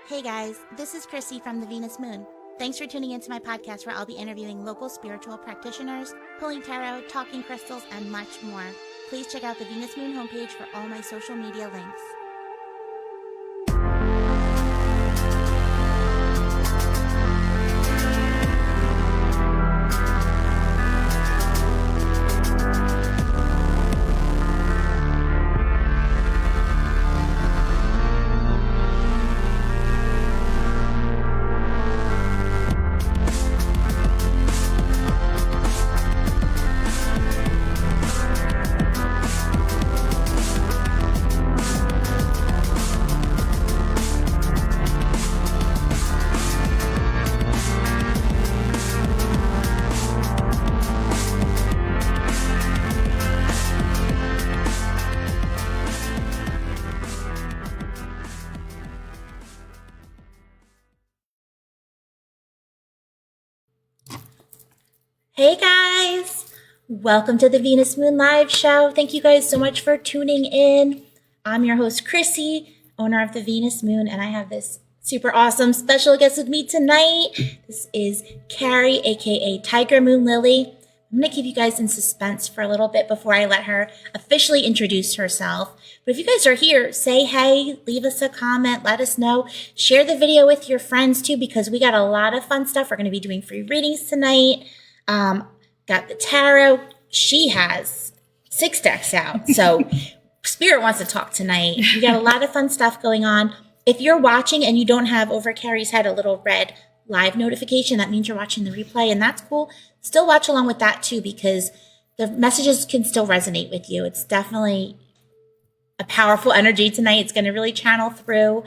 Hey guys, this is Krissy from the Venus Moon. Thanks for tuning into my podcast where I'll be interviewing local spiritual practitioners, pulling tarot, talking crystals, and much more. Please check out the Venus Moon homepage for all my social media links. Hey guys, welcome to the Venus Moon Live Show. Thank you guys so much for tuning in. I'm your host, Krissy, owner of the Venus Moon, and I have this super awesome special guest with me tonight. This is Carri, aka Tiger Moon Lily. I'm going to keep you guys in suspense for a little bit before I let her officially introduce herself. But if you guys are here, say hey, leave us a comment, let us know. Share the video with your friends too, because we got a lot of fun stuff. We're going to be doing free readings tonight. Got the tarot. She has 6 decks out. So Spirit wants to talk tonight. We got a lot of fun stuff going on. If you're watching and you don't have over Carri's head a little red live notification, that means you're watching the replay, and that's cool. Still watch along with that too, because the messages can still resonate with you. It's definitely a powerful energy tonight. It's going to really channel through.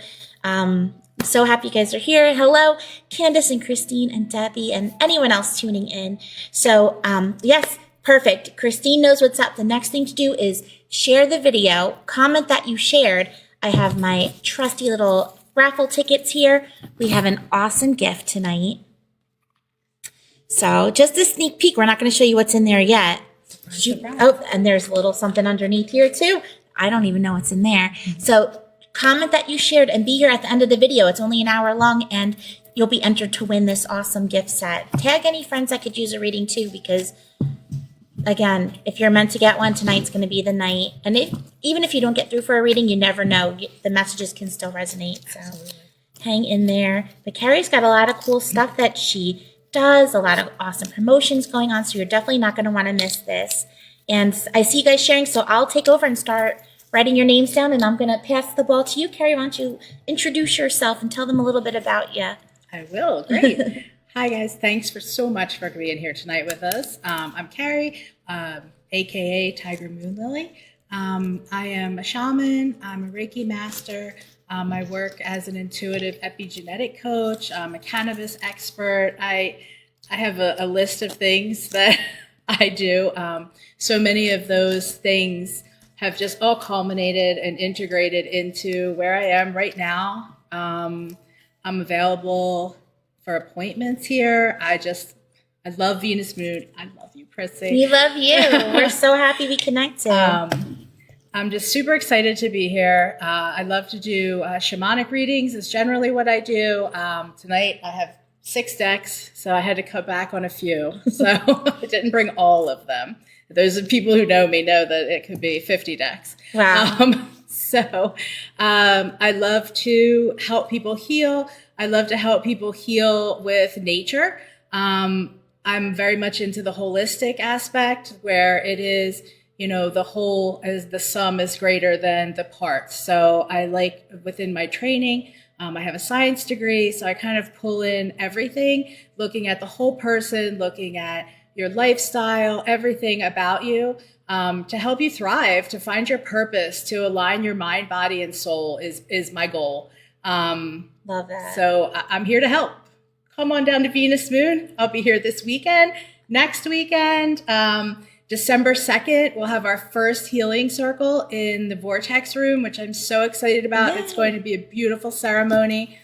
So happy you guys are here. Hello, Candace and Christine and Debbie and anyone else tuning in. So yes, perfect. Christine knows what's up. The next thing to do is share the video, comment that you shared. I have my trusty little raffle tickets here. We have an awesome gift tonight. So just a sneak peek. We're not going to show you what's in there yet. Oh, and there's a little something underneath here too. I don't even know what's in there. So comment that you shared and be here at the end of the video. It's only an hour long and you'll be entered to win this awesome gift set. Tag any friends that could use a reading too, because again, if you're meant to get one, tonight's going to be the night. And even if you don't get through for a reading, you never know. The messages can still resonate. So hang in there. But Carri's got a lot of cool stuff that she does, a lot of awesome promotions going on. So you're definitely not going to want to miss this. And I see you guys sharing, so I'll take over and start writing your names down, and I'm going to pass the ball to you. Carri, why don't you introduce yourself and tell them a little bit about you? I will. Great. Hi, guys. Thanks so much for being here tonight with us. I'm Carri, a.k.a. Tiger Moon Lily. I am a shaman. I'm a Reiki master. I work as an intuitive epigenetic coach. I'm a cannabis expert. I have a list of things that I do. So many of those things have just all culminated and integrated into where I am right now. I'm available for appointments here. I love Venus Moon. I love you, Krissy. We love you. We're so happy we connected. I'm just super excited to be here. I love to do shamanic readings. It's generally what I do. Tonight I have 6 decks, so I had to cut back on a few. So I didn't bring all of them. Those of people who know me know that it could be 50 decks. Wow. I love to help people heal. I love to help people heal with nature. I'm very much into the holistic aspect, where it is, the whole, as the sum is greater than the parts. So I like, within my training, I have a science degree, so I kind of pull in everything, looking at the whole person, looking at your lifestyle, everything about you, to help you thrive, to find your purpose, to align your mind, body, and soul is my goal. Love that. So I'm here to help. Come on down to Venus Moon. I'll be here this weekend. Next weekend, December 2nd, we'll have our first healing circle in the Vortex Room, which I'm so excited about. Yay. It's going to be a beautiful ceremony.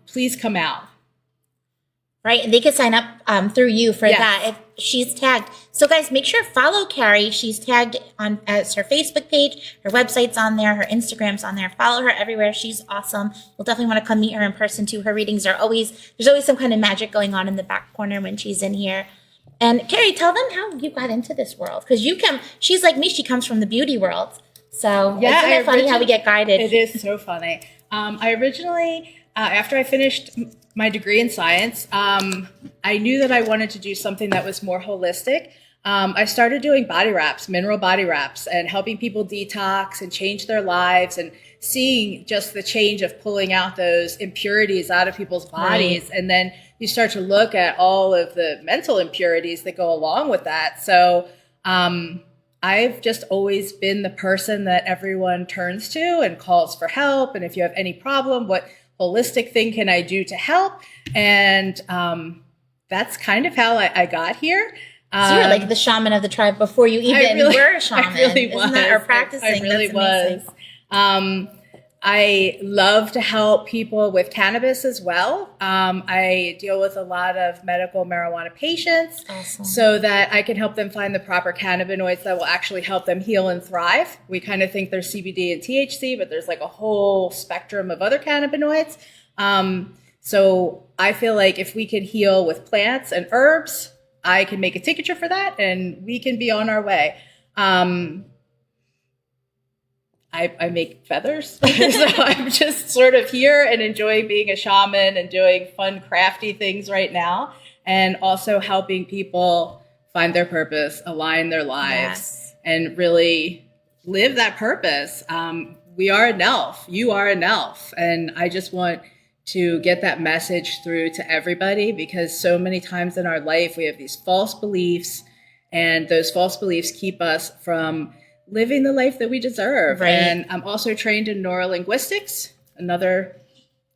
Please come out. Right, and they could sign up through you for Yes. that if she's tagged. So guys, make sure follow Carri. She's tagged on as her Facebook page, her website's on there, her Instagram's on there. Follow her everywhere. She's awesome. You'll definitely want to come meet her in person too. Her readings are there's always some kind of magic going on in the back corner when she's in here. And Carri, tell them how you got into this world, because she's like me. She comes from the beauty world. So isn't it funny how we get guided? It is so funny. I originally, after I finished my degree in science, I knew that I wanted to do something that was more holistic. I started doing body wraps, mineral body wraps, and helping people detox and change their lives, and seeing just the change of pulling out those impurities out of people's bodies. Right. And then you start to look at all of the mental impurities that go along with that. So I've just always been the person that everyone turns to and calls for help. And if you have any problem, what holistic thing can I do to help? And that's kind of how I got here. So you're like the shaman of the tribe before you even were a shaman. I really was. Isn't that, or practicing? I really That's was. I love to help people with cannabis as well. I deal with a lot of medical marijuana patients, awesome, so that I can help them find the proper cannabinoids that will actually help them heal and thrive. We kind of think there's CBD and THC, but there's like a whole spectrum of other cannabinoids. So I feel like if we can heal with plants and herbs, I can make a tincture for that and we can be on our way. I make feathers, so I'm just sort of here and enjoying being a shaman and doing fun, crafty things right now, and also helping people find their purpose, align their lives, and really live that purpose. We are an elf. You are an elf. And I just want to get that message through to everybody, because so many times in our life, we have these false beliefs, and those false beliefs keep us from living the life that we deserve. Right. And I'm also trained in neurolinguistics, another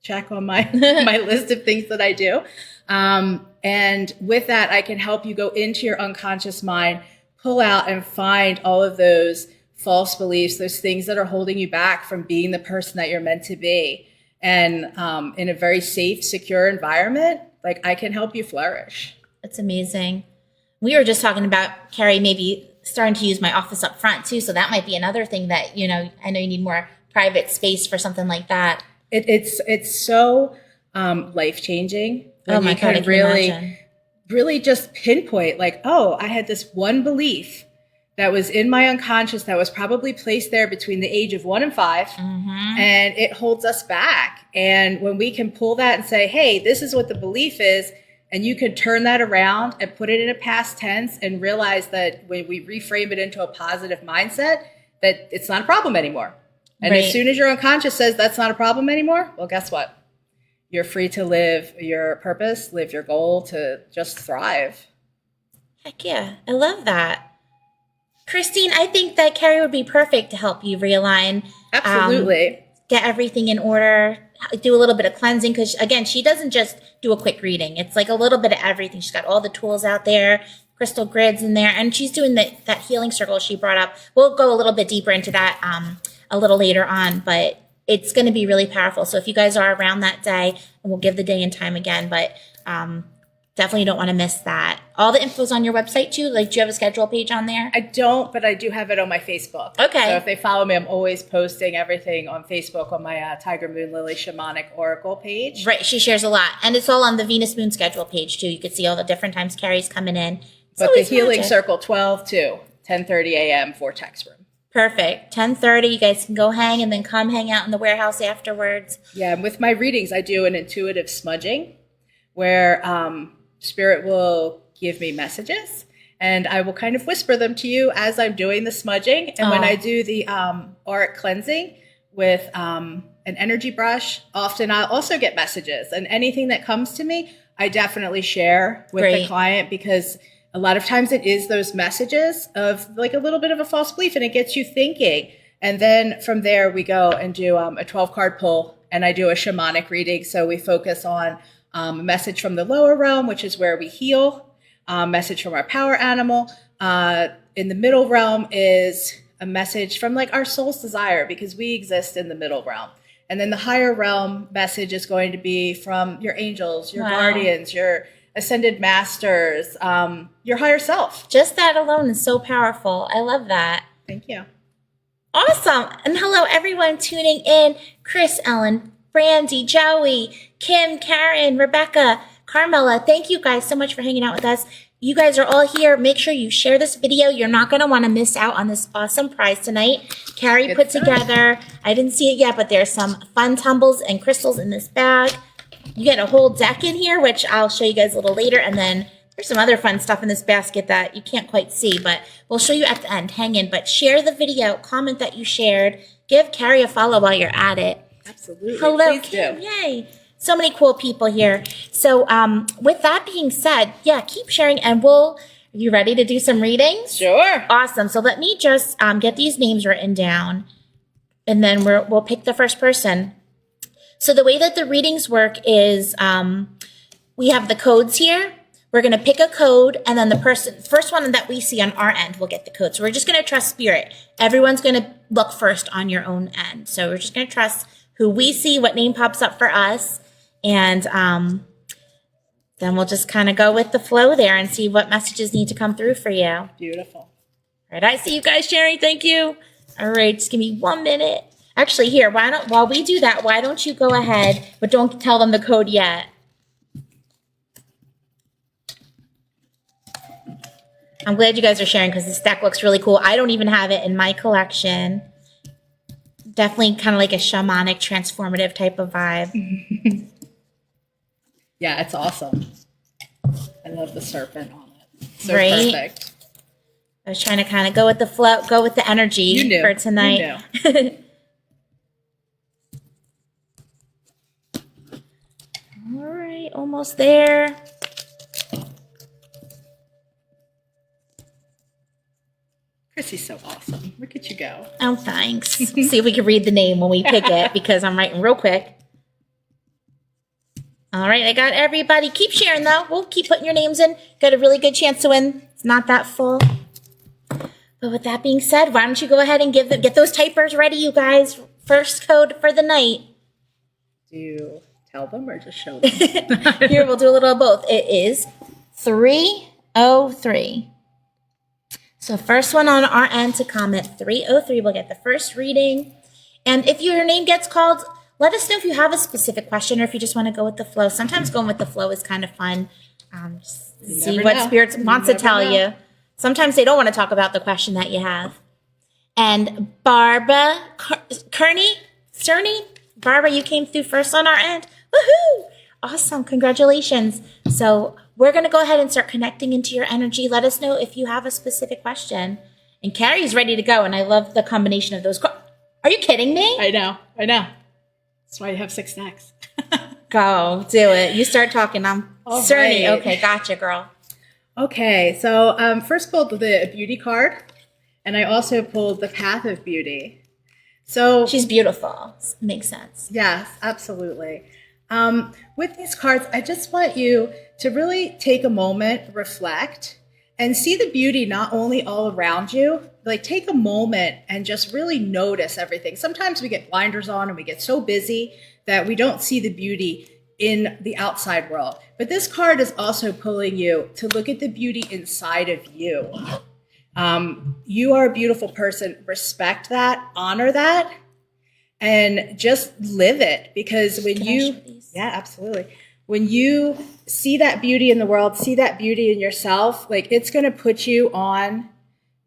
check on my my list of things that I do. And with that, I can help you go into your unconscious mind, pull out and find all of those false beliefs, those things that are holding you back from being the person that you're meant to be. And in a very safe, secure environment, like, I can help you flourish. That's amazing. We were just talking about, Carri, maybe starting to use my office up front too. So that might be another thing that, I know you need more private space for something like that. It's so life-changing. Oh my God, I can imagine. Really just pinpoint, like, oh, I had this one belief that was in my unconscious that was probably placed there between the age of 1 and 5. Mm-hmm. And it holds us back. And when we can pull that and say, hey, this is what the belief is, and you can turn that around and put it in a past tense and realize that when we reframe it into a positive mindset, that it's not a problem anymore. And right. As soon as your unconscious says that's not a problem anymore, well, guess what? You're free to live your purpose, live your goal, to just thrive. Heck yeah. I love that. Christine, I think that Carri would be perfect to help you realign. Absolutely. Get everything in order, do a little bit of cleansing, because again, she doesn't just do a quick reading. It's like a little bit of everything. She's got all the tools out there, crystal grids in there, and she's doing that healing circle she brought up. We'll go a little bit deeper into that a little later on, but it's going to be really powerful. So if you guys are around that day, and we'll give the day and time again, but definitely don't want to miss that. All the info's on your website too. Like, do you have a schedule page on there? I don't, but I do have it on my Facebook. Okay. So if they follow me, I'm always posting everything on Facebook on my Tiger Moon Lily Shamanic Oracle page. Right. She shares a lot. And it's all on the Venus Moon schedule page too. You can see all the different times Carri's coming in. But the healing circle, 12 to 10:30 a.m. Vortex room. Perfect. 10:30. You guys can go hang and then come hang out in the warehouse afterwards. Yeah. And with my readings, I do an intuitive smudging where Spirit will give me messages, and I will kind of whisper them to you as I'm doing the smudging. And when I do the auric cleansing with an energy brush, often I'll also get messages. And anything that comes to me, I definitely share with the client, because a lot of times it is those messages of like a little bit of a false belief, and it gets you thinking. And then from there, we go and do a 12-card pull, and I do a shamanic reading. So we focus on a message from the lower realm, which is where we heal, a message from our power animal. In the middle realm is a message from like our soul's desire, because we exist in the middle realm. And then the higher realm message is going to be from your angels, your guardians, your ascended masters, your higher self. Just that alone is so powerful. I love that. Thank you. Awesome. And hello, everyone tuning in. Chris, Ellen, Brandy, Joey, Kim, Karen, Rebecca, Carmela. Thank you guys so much for hanging out with us. You guys are all here. Make sure you share this video. You're not going to want to miss out on this awesome prize tonight. Carrie put together, I didn't see it yet, but there's some fun tumbles and crystals in this bag. You get a whole deck in here, which I'll show you guys a little later. And then there's some other fun stuff in this basket that you can't quite see, but we'll show you at the end. Hang in, but share the video, comment that you shared. Give Carrie a follow while you're at it. Absolutely. Hello, Please Kim. do. Yay. So many cool people here. So with that being said, yeah, keep sharing and are you ready to do some readings? Sure. Awesome. So let me just get these names written down and then we'll pick the first person. So the way that the readings work is we have the codes here. We're going to pick a code and then the first one that we see on our end will get the code. So we're just going to trust spirit. Everyone's going to look first on your own end. So we're just going to trust who we see, what name pops up for us. And then we'll just kind of go with the flow there and see what messages need to come through for you. Beautiful. All right, I see you guys sharing. Thank you. All right, just give me 1 minute. Actually, here, while we do that, why don't you go ahead, but don't tell them the code yet. I'm glad you guys are sharing because this deck looks really cool. I don't even have it in my collection. Definitely kind of like a shamanic, transformative type of vibe. Yeah, it's awesome. I love the serpent on it. So Right? perfect. I was trying to kind of go with the flow, go with the energy You knew. for tonight. You knew. All right, almost there. Krissy's so awesome. Look at you go. Oh, thanks. See if we can read the name when we pick it because I'm writing real quick. All right, I got everybody. Keep sharing, though. We'll keep putting your names in. Got a really good chance to win. It's not that full. But with that being said, why don't you go ahead and get those typers ready, you guys. First code for the night. Do you tell them or just show them? Here, we'll do a little of both. It is 303. So first one on our end to comment 303 will get the first reading. And if your name gets called, let us know if you have a specific question or if you just want to go with the flow. Sometimes going with the flow is kind of fun. See what spirits wants to tell you. Sometimes they don't want to talk about the question that you have. And Barbara Cerny, Barbara, you came through first on our end. Woohoo! Awesome. Congratulations. So we're going to go ahead and start connecting into your energy. Let us know if you have a specific question. And Carrie's ready to go. And I love the combination of those. Are you kidding me? I know. That's why you have 6 decks. Go. Do it. You start talking. I'm Cerny. Right. Okay. Gotcha, girl. Okay. So first pulled the beauty card. And I also pulled the path of beauty. So She's beautiful. Makes sense. yes, absolutely. With these cards, I just want you to really take a moment, reflect, and see the beauty not only all around you, like take a moment and just really notice everything. Sometimes we get blinders on and we get so busy that we don't see the beauty in the outside world. But this card is also pulling you to look at the beauty inside of you. You are a beautiful person. Respect that, honor that, and just live it. Because when yeah, absolutely. When you see that beauty in the world, see that beauty in yourself, like it's going to put you on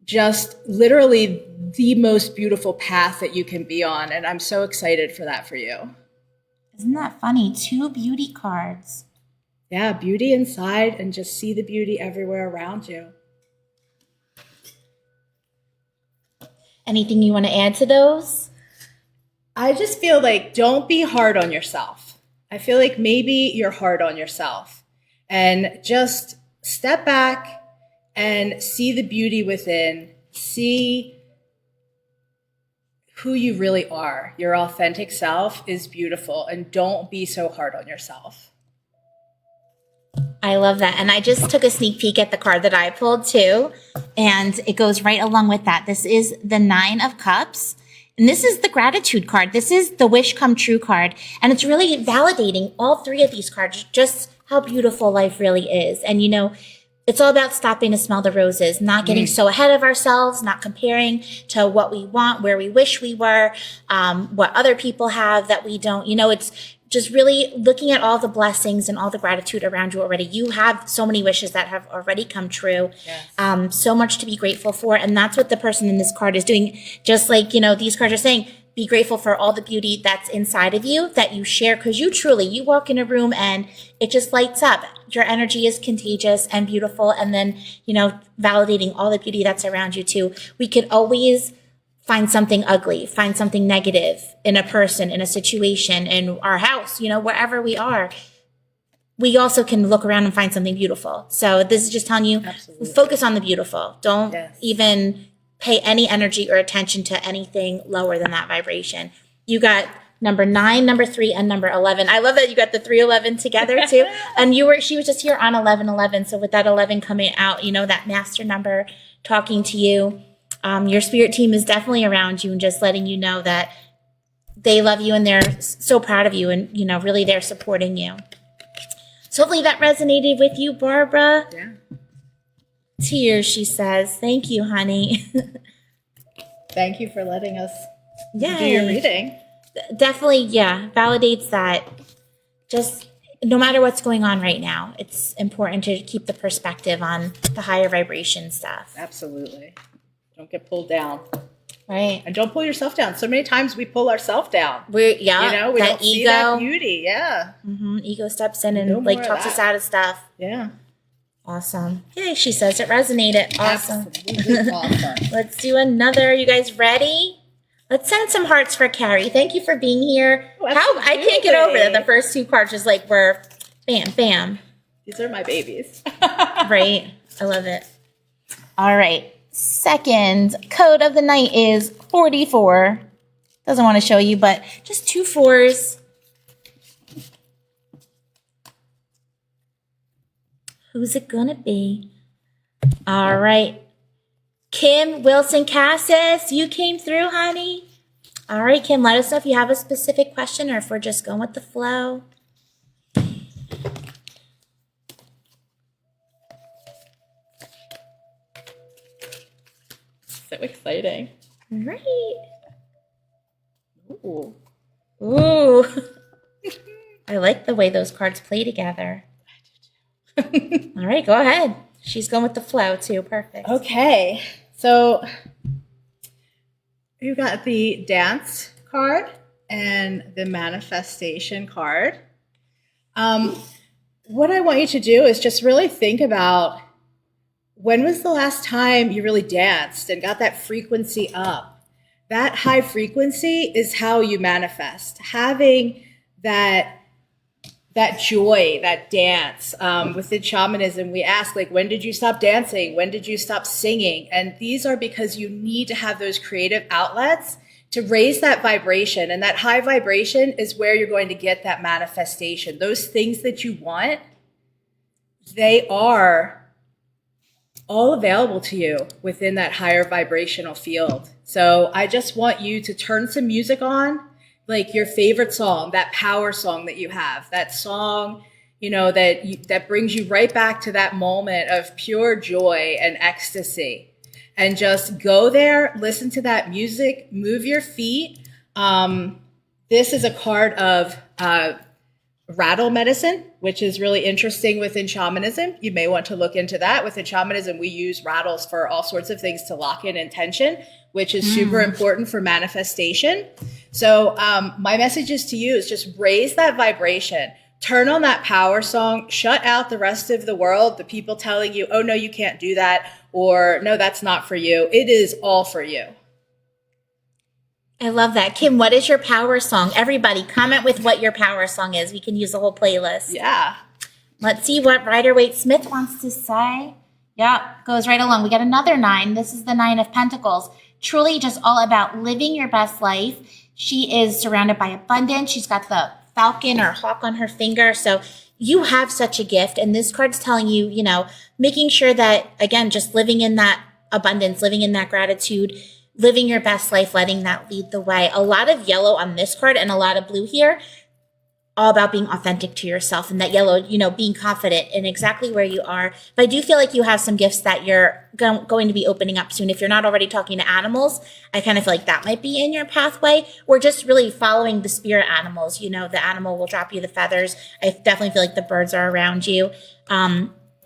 just literally the most beautiful path that you can be on. And I'm so excited for that for you. Isn't that funny? 2 beauty cards. Yeah, beauty inside and just see the beauty everywhere around you. Anything you want to add to those? I just feel like don't be hard on yourself. I feel like maybe you're hard on yourself. And just step back and see the beauty within. See who you really are. Your authentic self is beautiful. And don't be so hard on yourself. I love that. And I just took a sneak peek at the card that I pulled too. And it goes right along with that. This is the 9 of Cups. And this is the gratitude card. This is the wish come true card. And it's really validating all 3 of these cards. Just how beautiful life really is. And, it's all about stopping to smell the roses, not getting so ahead of ourselves, not comparing to what we want, where we wish we were, what other people have that we don't. It's just really looking at all the blessings and all the gratitude around you already. You have so many wishes that have already come true. Yes. So much to be grateful for. And that's what the person in this card is doing. Just like, these cards are saying, be grateful for all the beauty that's inside of you that you share, because you walk in a room and it just lights up. Your energy is contagious and beautiful. And then, validating all the beauty that's around you too. We could always find something ugly, find something negative in a person, in a situation, in our house, wherever we are. We also can look around and find something beautiful. So this is just telling you, Absolutely. Focus on the beautiful. Don't even pay any energy or attention to anything lower than that vibration. You got number 9, number 3, and number 11. I love that you got the 311 together too. And she was just here on 1111. So with that 11 coming out, that master number talking to you, your spirit team is definitely around you and just letting you know that they love you and they're so proud of you and, really they're supporting you. So hopefully that resonated with you, Barbara. Yeah. Tears, she says. Thank you, honey. Thank you for letting us do your reading. Definitely, validates that just no matter what's going on right now, it's important to keep the perspective on the higher vibration stuff. Absolutely. Don't get pulled down. Right. And don't pull yourself down. So many times we pull ourselves down. We don't ego, see that beauty. Yeah. Mm-hmm. Ego steps in and talks us out of stuff. Yeah. Awesome. Yay, she says it resonated. Awesome. Absolutely awesome. Let's do another. Are you guys ready? Let's send some hearts for Carrie. Thank you for being here. Oh, I can't get over that. The first 2 cards just were bam, bam. These are my babies. Right. I love it. All right. Second code of the night is 44. Doesn't want to show you, but just 2 4s. Who's it gonna be? All right. Kim Wilson Cassis, you came through, honey. All right, Kim, let us know if you have a specific question or if we're just going with the flow. So exciting. All right. Ooh. I like the way those cards play together. All right, go ahead. She's going with the flow too. Perfect. Okay. So you got the dance card and the manifestation card. What I want you to do is just really think about, when was the last time you really danced and got that frequency up? That high frequency is how you manifest. Having that joy, that dance. Within shamanism, we ask, when did you stop dancing? When did you stop singing? And these are because you need to have those creative outlets to raise that vibration. And that high vibration is where you're going to get that manifestation. Those things that you want, they are all available to you within that higher vibrational field. So I just want you to turn some music on, your favorite song, that power song that you have, that song, that brings you right back to that moment of pure joy and ecstasy. And just go there, listen to that music, move your feet. This is a card of rattle medicine, which is really interesting within shamanism. You may want to look into that. Within shamanism, we use rattles for all sorts of things to lock in intention, which is super important for manifestation. So my message is to you is just raise that vibration. Turn on that power song, shut out the rest of the world, the people telling you, oh, no, you can't do that, or no, that's not for you. It is all for you. I love that. Kim, what is your power song? Everybody, comment with what your power song is. We can use the whole playlist. Yeah. Let's see what Rider-Waite Smith wants to say. Yeah, goes right along. We got another 9. This is the 9 of Pentacles. Truly just all about living your best life. She is surrounded by abundance. She's got the falcon or hawk on her finger. So you have such a gift. And this card's telling you, making sure that, again, just living in that abundance, living in that gratitude, living your best life, letting that lead the way. A lot of yellow on this card and a lot of blue here. all about being authentic to yourself, and that yellow, being confident in exactly where you are. But I do feel like you have some gifts that you're going to be opening up soon. If you're not already talking to animals, I kind of feel like that might be in your pathway, or just really following the spirit animals. The animal will drop you the feathers. I definitely feel like the birds are around you.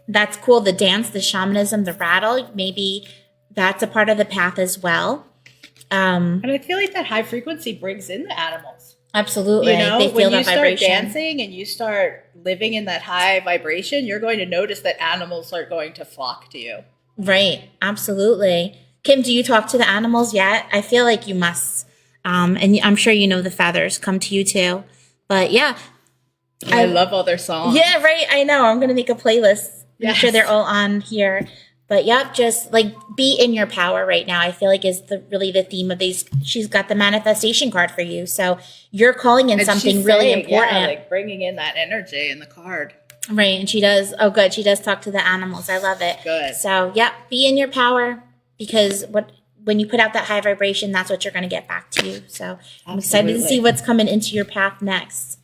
That's cool. The dance, the shamanism, the rattle, maybe that's a part of the path as well. And I feel like that high frequency brings in the animals. Absolutely. They feel when that you start vibration. dancing and you start living in that high vibration, you're going to notice that animals are going to flock to you. Right. Absolutely. Kim, do you talk to the animals yet? I feel like you must. And I'm sure the feathers come to you too. But yeah. I love all their songs. Yeah, right. I know. I'm going to make a playlist. I'm sure they're all on here. But yep, just like be in your power right now. I feel like is really the theme of these. She's got the manifestation card for you, so you're calling in something really important. Yeah, like bringing in that energy in the card. Right, and she does. Oh, good. She does talk to the animals. I love it. Good. So yep, be in your power, because when you put out that high vibration, that's what you're going to get back to you. So I'm excited to see what's coming into your path next.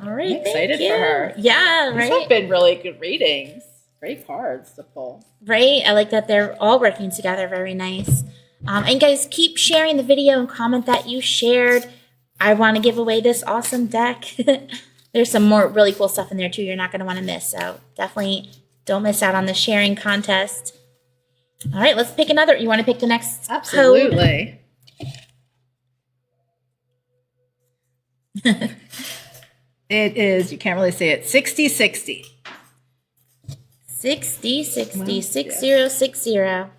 All right, I'm excited for her. Yeah, right. These have been really good readings. Great cards to pull. Right. I like that they're all working together. Very nice. And guys, keep sharing the video and comment that you shared. I want to give away this awesome deck. There's some more really cool stuff in there too. You're not going to want to miss. So definitely don't miss out on the sharing contest. All right, let's pick another. You want to pick the next Absolutely. Code? It is, you can't really say it, 6060. 60, 60, 60, 60. All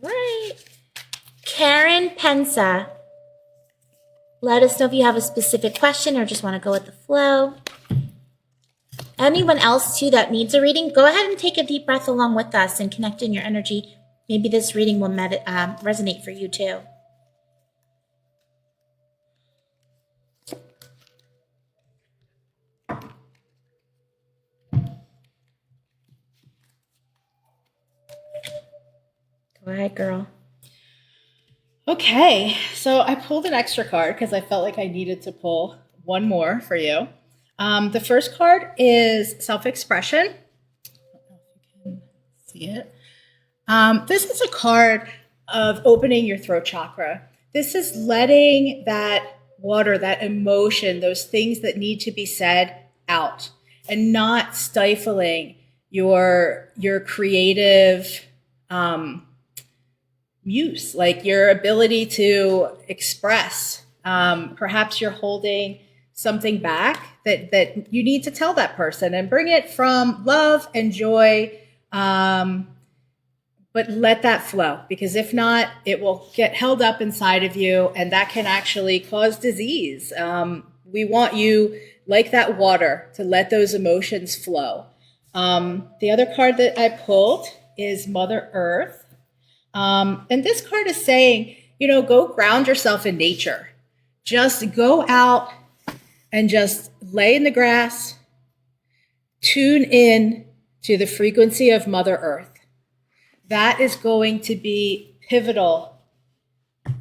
right. Karen Pensa. Let us know if you have a specific question or just want to go with the flow. Anyone else, too, that needs a reading, go ahead and take a deep breath along with us and connect in your energy. Maybe this reading will resonate for you, too. Go ahead, girl. Okay, so I pulled an extra card because I felt like I needed to pull one more for you. The first card is self-expression. I don't know if you can see it. This is a card of opening your throat chakra. This is letting that water, that emotion, those things that need to be said out, and not stifling your creative muse, like your ability to express. Perhaps you're holding something back that you need to tell that person, and bring it from love and joy. But let that flow, because if not, it will get held up inside of you, and that can actually cause disease. We want you, like that water, to let those emotions flow. The other card that I pulled is Mother Earth. And this card is saying, go ground yourself in nature. Just go out and just lay in the grass, tune in to the frequency of Mother Earth. That is going to be pivotal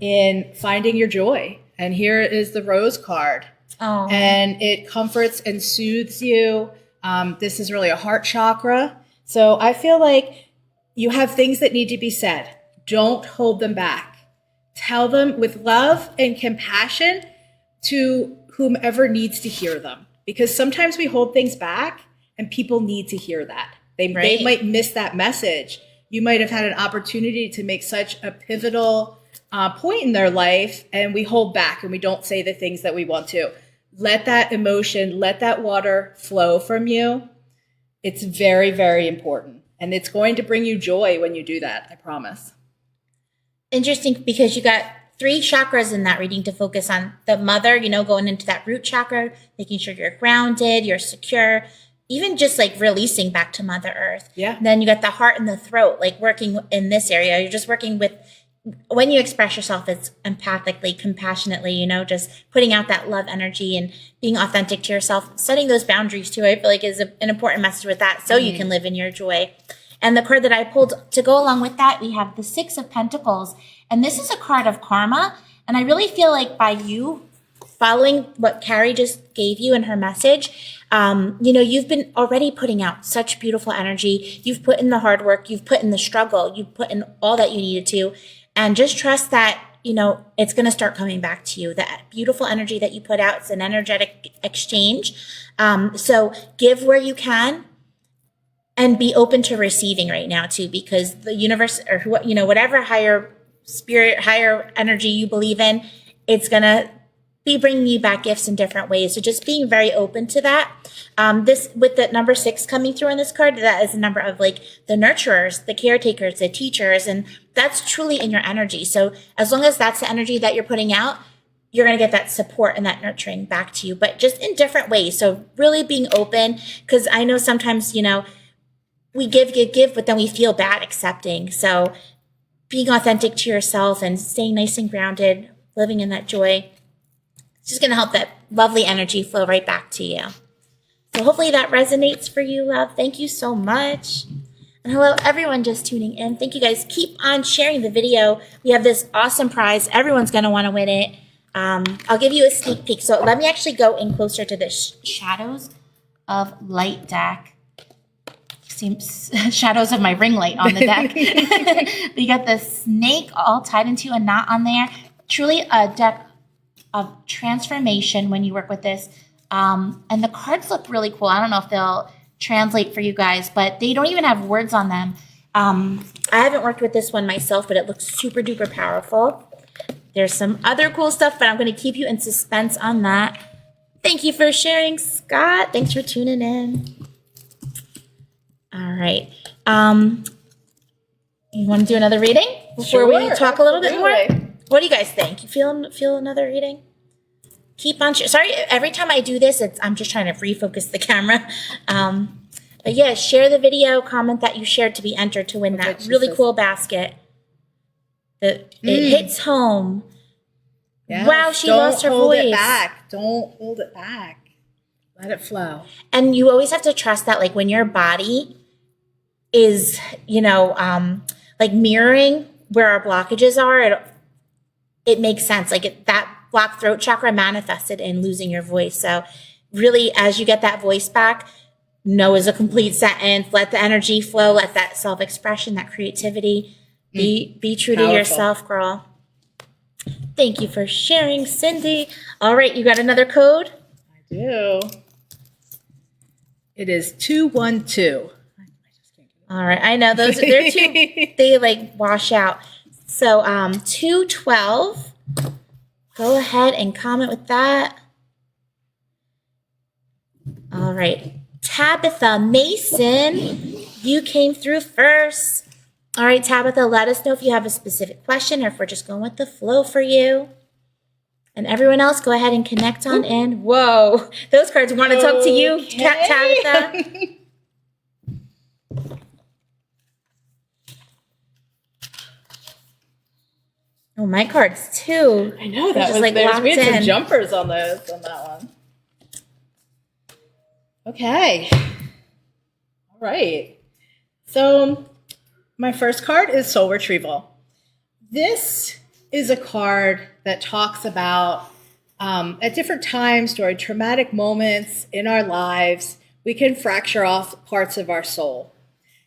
in finding your joy. And here is the Rose card. Oh. And it comforts and soothes you. This is really a heart chakra. So I feel like you have things that need to be said. Don't hold them back. Tell them with love and compassion to whomever needs to hear them. Because sometimes we hold things back and people need to hear that. They might miss that message. You might have had an opportunity to make such a pivotal point in their life, and we hold back and we don't say the things that we want to. Let that emotion, let that water flow from you. It's very, very important. And it's going to bring you joy when you do that, I promise. Interesting, because you got 3 chakras in that reading to focus on. The mother, going into that root chakra, making sure you're grounded, you're secure, even just like releasing back to Mother Earth. Yeah. Then you got the heart and the throat, like working in this area. You're just working with, when you express yourself, it's empathically, compassionately, just putting out that love energy and being authentic to yourself, setting those boundaries too. I feel like is an important message with that, so you can live in your joy. And the card that I pulled to go along with that, we have the Six of Pentacles. And this is a card of karma. And I really feel like by you following what Carri just gave you in her message, you've been already putting out such beautiful energy. You've put in the hard work. You've put in the struggle. You've put in all that you needed to. And just trust that, it's going to start coming back to you. That beautiful energy that you put out, it's an energetic exchange. So give where you can and be open to receiving right now too, because the universe or whatever higher spirit, higher energy you believe in, it's going to be bringing you back gifts in different ways. So just being very open to that. This with the number 6 coming through on this card, that is a number of like the nurturers, the caretakers, the teachers, and that's truly in your energy. So as long as that's the energy that you're putting out, you're going to get that support and that nurturing back to you, but just in different ways. So really being open, because I know sometimes, we give, but then we feel bad accepting. So being authentic to yourself and staying nice and grounded, living in that joy, it's just going to help that lovely energy flow right back to you. So hopefully that resonates for you, love. Thank you so much. And hello, everyone just tuning in. Thank you guys. Keep on sharing the video. We have this awesome prize. Everyone's going to want to win it. I'll give you a sneak peek. So let me actually go in closer to the Shadows of Light deck. Seems shadows of my ring light on the deck. But you got the snake all tied into a knot on there. Truly a deck of transformation when you work with this. And the cards look really cool. I don't know if they'll translate for you guys, but they don't even have words on them. I haven't worked with this one myself, but it looks super duper powerful. There's some other cool stuff, but I'm going to keep you in suspense on that. Thank you for sharing, Scott. Thanks for tuning in. All right. You want to do another reading before we talk a little bit more? What do you guys think? You feel another reading? Keep on. Sorry, every time I do this, I'm just trying to refocus the camera. But yeah, share the video, comment that you shared to be entered to win that really cool basket. It hits home. Yes, wow, she lost her voice. Don't hold it back. Don't hold it back. Let it flow. And you always have to trust that, like when your body is, like mirroring where our blockages are, it makes sense. Like that blocked throat chakra manifested in losing your voice. So really, as you get that voice back, no is a complete sentence. Let the energy flow. Let that self-expression, that creativity, be true to yourself, girl. Thank you for sharing, Cindy. All right, you got another code? I do. It is 212. All right, I know those. They're two. They like wash out. So 212. Go ahead and comment with that. All right, Tabitha Mason, you came through first. All right, Tabitha, let us know if you have a specific question or if we're just going with the flow for you. And everyone else, go ahead and connect on in. Whoa, those cards want to talk to you, Tabitha. Oh, my cards too. I know that was like we had some jumpers on that one. Okay. All right. So my first card is Soul Retrieval. This is a card that talks about at different times during traumatic moments in our lives, we can fracture off parts of our soul.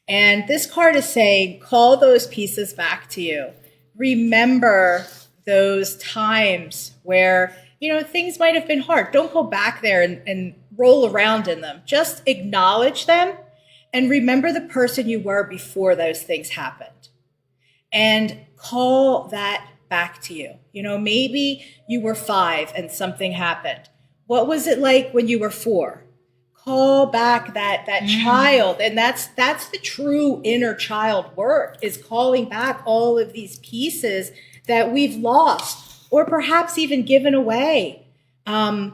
And this card is saying, call those pieces back to you. Remember those times where, things might have been hard. Don't go back there and roll around in them. Just acknowledge them and remember the person you were before those things happened. And call that back to you. Maybe you were 5 and something happened. What was it like when you were 4? Call back that child. And that's the true inner child work, is calling back all of these pieces that we've lost or perhaps even given away. And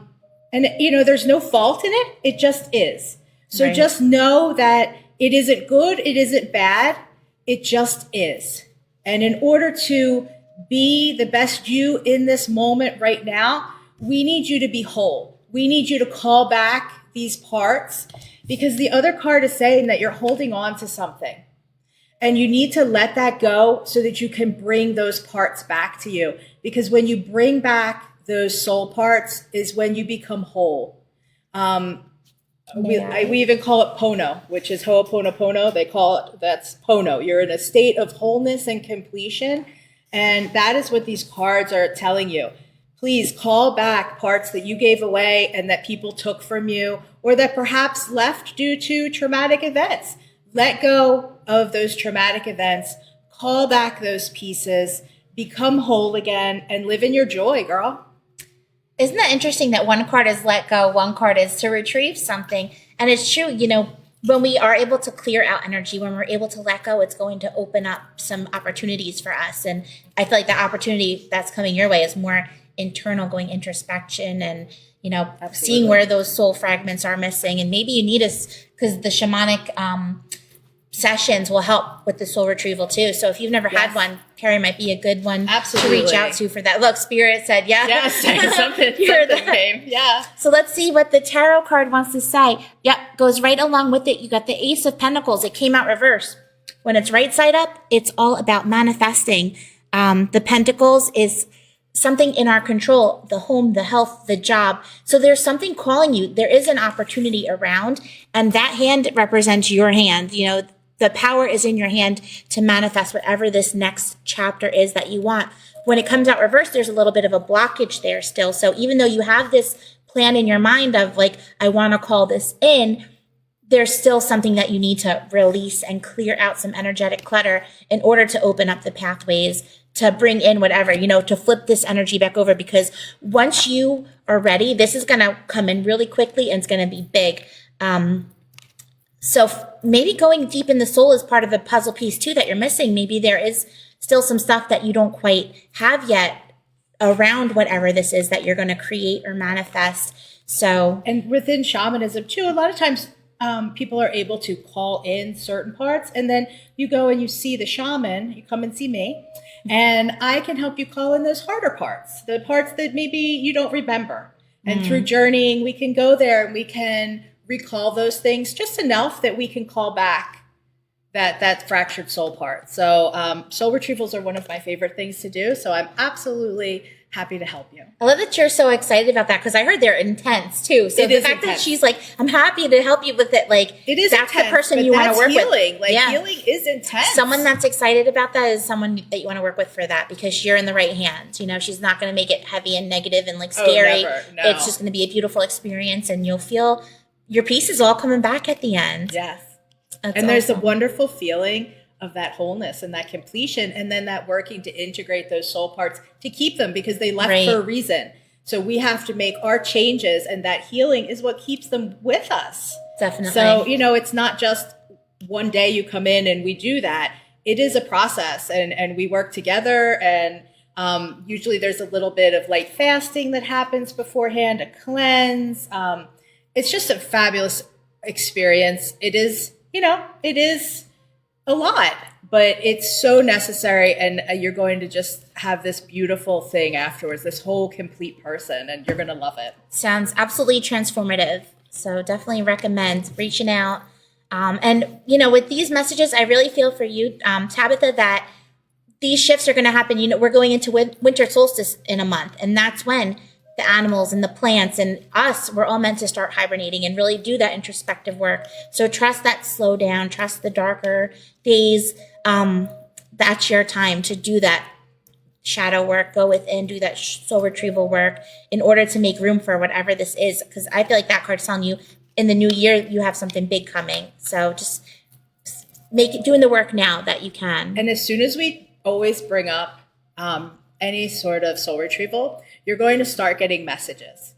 there's no fault in it. It just is. So just know that it isn't good. It isn't bad. It just is. And in order to be the best you in this moment right now, we need you to be whole. We need you to call back these parts, because the other card is saying that you're holding on to something. And you need to let that go so that you can bring those parts back to you. Because when you bring back those soul parts is when you become whole. We even call it Pono, which is Ho'oponopono. They call it, that's Pono. You're in a state of wholeness and completion. And that is what these cards are telling you. Please call back parts that you gave away and that people took from you, or that perhaps left due to traumatic events. Let go of those traumatic events, call back those pieces, become whole again, and live in your joy, girl. Isn't that interesting that one card is let go, one card is to retrieve something? And it's true, when we are able to clear out energy, when we're able to let go, it's going to open up some opportunities for us. And I feel like the opportunity that's coming your way is more internal, going introspection and, Absolutely. Seeing where those soul fragments are missing. And maybe you need us, because the shamanic sessions will help with the soul retrieval too. So if you've never had one, Carrie might be a good one to reach out to for that. Look, Spirit said, yes, something came. Yeah. So let's see what the tarot card wants to say. Yep, goes right along with it. You got the Ace of Pentacles. It came out reverse. When it's right side up, it's all about manifesting. The Pentacles is something in our control, the home, the health, the job. So there's something calling you. There is an opportunity around, and that hand represents your hand. The power is in your hand to manifest whatever this next chapter is that you want. When it comes out reverse, there's a little bit of a blockage there still. So even though you have this plan in your mind of like, I want to call this in, there's still something that you need to release and clear out some energetic clutter in order to open up the pathways to bring in whatever, to flip this energy back over. Because once you are ready, this is going to come in really quickly and it's going to be big. So maybe going deep in the soul is part of the puzzle piece too that you're missing. Maybe there is still some stuff that you don't quite have yet around whatever this is that you're going to create or manifest. So, and within shamanism too, a lot of times people are able to call in certain parts, and then you go and you see the shaman, you come and see me, and I can help you call in those harder parts, the parts that maybe you don't remember. And through journeying, we can go there and we can recall those things just enough that we can call back that fractured soul part. So soul retrievals are one of my favorite things to do. So I'm absolutely happy to help you. I love that you're so excited about that, because I heard they're intense too. So the fact that she's like, I'm happy to help you with it, like it is that's intense, the person you want to work healing. with. Healing is intense. Someone that's excited about that is someone that you want to work with for that, because you're in the right hands. She's not going to make it heavy and negative and like scary. Never, no. It's just going to be a beautiful experience, and you'll feel your pieces all coming back at the end. Yes. That's and there's awesome. a wonderful feeling of that wholeness and that completion, and then that working to integrate those soul parts to keep them, because they left for a reason. So we have to make our changes, and that healing is what keeps them with us. Definitely. So, it's not just one day you come in and we do that. It is a process, and we work together, and usually there's a little bit of light fasting that happens beforehand, a cleanse. It's just a fabulous experience. It is, it is a lot, but it's so necessary, and you're going to just have this beautiful thing afterwards, this whole complete person, and you're going to love it. Sounds absolutely transformative. So definitely recommend reaching out. And, with these messages, I really feel for you, Tabitha, that these shifts are going to happen. We're going into winter solstice in a month, and that's when the animals and the plants and us, we're all meant to start hibernating and really do that introspective work. So trust that slow down, trust the darker days. That's your time to do that shadow work, go within, do that soul retrieval work in order to make room for whatever this is. Because I feel like that card's telling you in the new year, you have something big coming. So just doing the work now that you can. And as soon as we always bring up any sort of soul retrieval, you're going to start getting messages.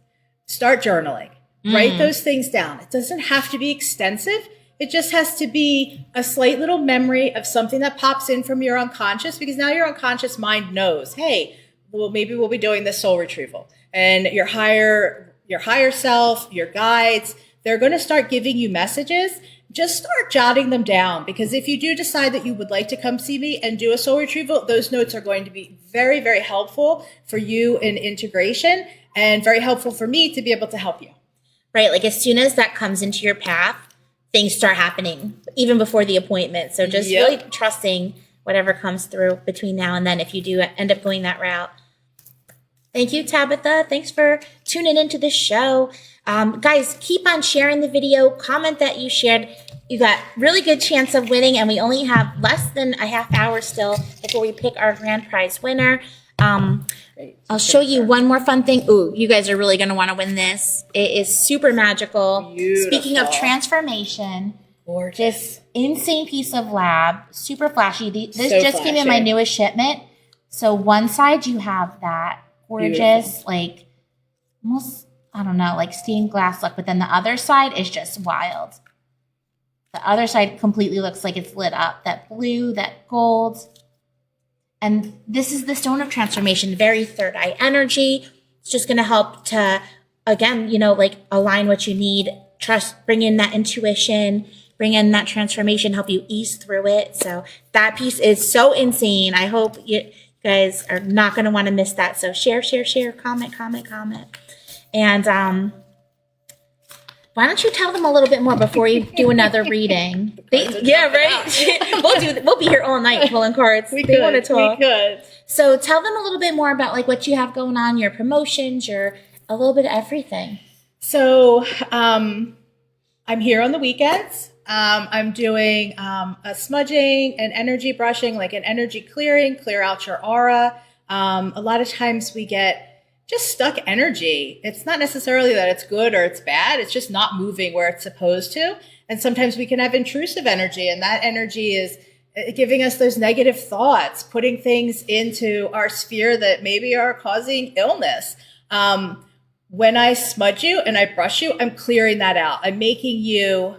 Start journaling. Write those things down. It doesn't have to be extensive. It just has to be a slight little memory of something that pops in from your unconscious, because now your unconscious mind knows, hey, well, maybe we'll be doing this soul retrieval. And your higher self, your guides, they're going to start giving you messages. Just start jotting them down, because if you do decide that you would like to come see me and do a soul retrieval, those notes are going to be very, very helpful for you in integration, and very helpful for me to be able to help you. Right. Like as soon as that comes into your path, things start happening even before the appointment. So just really trusting whatever comes through between now and then if you do end up going that route. Thank you, Tabitha. Thanks for tuning into the show. Guys, keep on sharing the video. Comment that you shared. You got really good chance of winning, and we only have less than a half hour still before we pick our grand prize winner. I'll show you one more fun thing. Ooh, you guys are really going to want to win this. It is super magical. Beautiful. Speaking of transformation, Gorgeous. this insane piece of lab, super flashy. This So just came in my newest shipment. So one side you have that gorgeous, like almost, I don't know, like stained glass look, but then the other side is just wild. The other side completely looks like it's lit up. That blue, that gold. And this is the stone of transformation, very third eye energy. It's just going to help to, again, you know, like align what you need, trust, bring in that intuition, bring in that transformation, help you ease through it. So that piece is so insane. I hope you guys are not going to want to miss that. So share, comment. And why don't you tell them a little bit more before you do another reading? Yeah, right? We'll be here all night pulling cards. They want to talk. We could. So tell them a little bit more about like what you have going on, your promotions, a little bit of everything. So I'm here on the weekends. I'm doing a smudging and energy brushing, like an energy clearing, clear out your aura. A lot of times we get just stuck energy. It's not necessarily that it's good or it's bad. It's just not moving where it's supposed to. And sometimes we can have intrusive energy, and that energy is giving us those negative thoughts, putting things into our sphere that maybe are causing illness. When I smudge you and I brush you, I'm clearing that out. I'm making you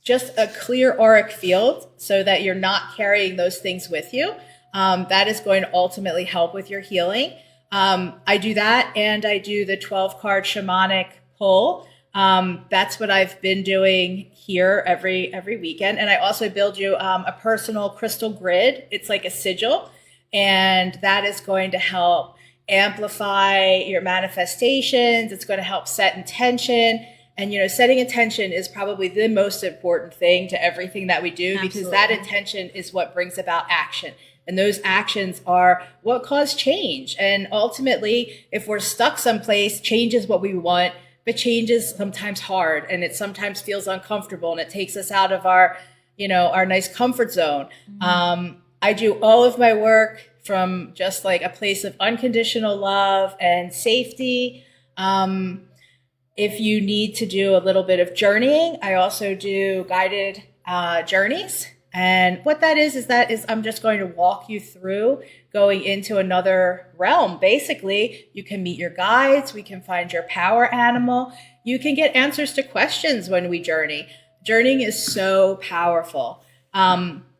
just a clear auric field so that you're not carrying those things with you. That is going to ultimately help with your healing. I do that, and I do the 12-card shamanic pull. That's what I've been doing here every weekend. And I also build you a personal crystal grid. It's like a sigil, and that is going to help amplify your manifestations. It's going to help set intention. And, you know, setting intention is probably the most important thing to everything that we do. Absolutely. Because that intention is what brings about action. And those actions are what cause change. And ultimately, if we're stuck someplace, change is what we want, but change is sometimes hard, and it sometimes feels uncomfortable, and it takes us out of our, you know, our nice comfort zone. Mm-hmm. I do all of my work from just like a place of unconditional love and safety. If you need to do a little bit of journeying, I also do guided journeys. And what that is I'm just going to walk you through going into another realm. Basically, you can meet your guides. We can find your power animal. You can get answers to questions when we journey. Journeying is so powerful.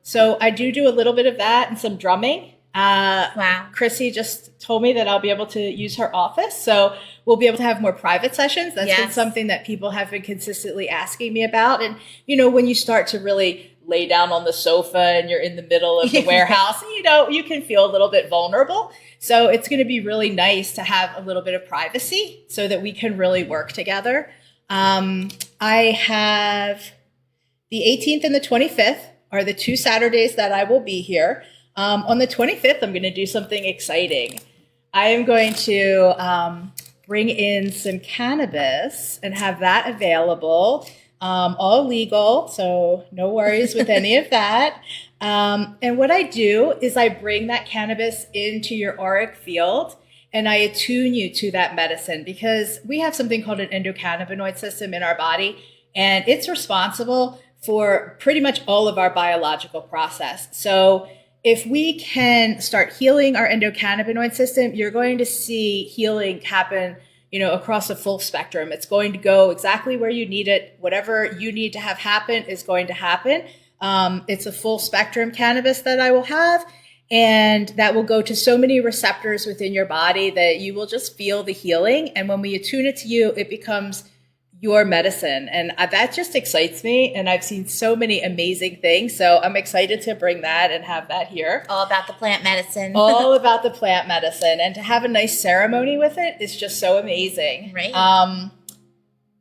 So I do a little bit of that and some drumming. Wow. Krissy just told me that I'll be able to use her office. So we'll be able to have more private sessions. That's been something that people have been consistently asking me about. And, you know, when you start to really lay down on the sofa and you're in the middle of the warehouse, you know, you can feel a little bit vulnerable. So it's going to be really nice to have a little bit of privacy so that we can really work together. I have the 18th and the 25th are the 2 Saturdays that I will be here. On the 25th, I'm going to do something exciting. I am going to bring in some cannabis and have that available. All legal, so no worries with any of that. And what I do is I bring that cannabis into your auric field, and I attune you to that medicine, because we have something called an endocannabinoid system in our body, and it's responsible for pretty much all of our biological process. So if we can start healing our endocannabinoid system, you're going to see healing happen, you know, across a full spectrum. It's going to go exactly where you need it. Whatever you need to have happen is going to happen. It's a full spectrum cannabis that I will have, and that will go to so many receptors within your body that you will just feel the healing. And when we attune it to you, it becomes your medicine. And that just excites me. And I've seen so many amazing things. So I'm excited to bring that and have that here. All about the plant medicine. All about the plant medicine. And to have a nice ceremony with it is just so amazing. Right. On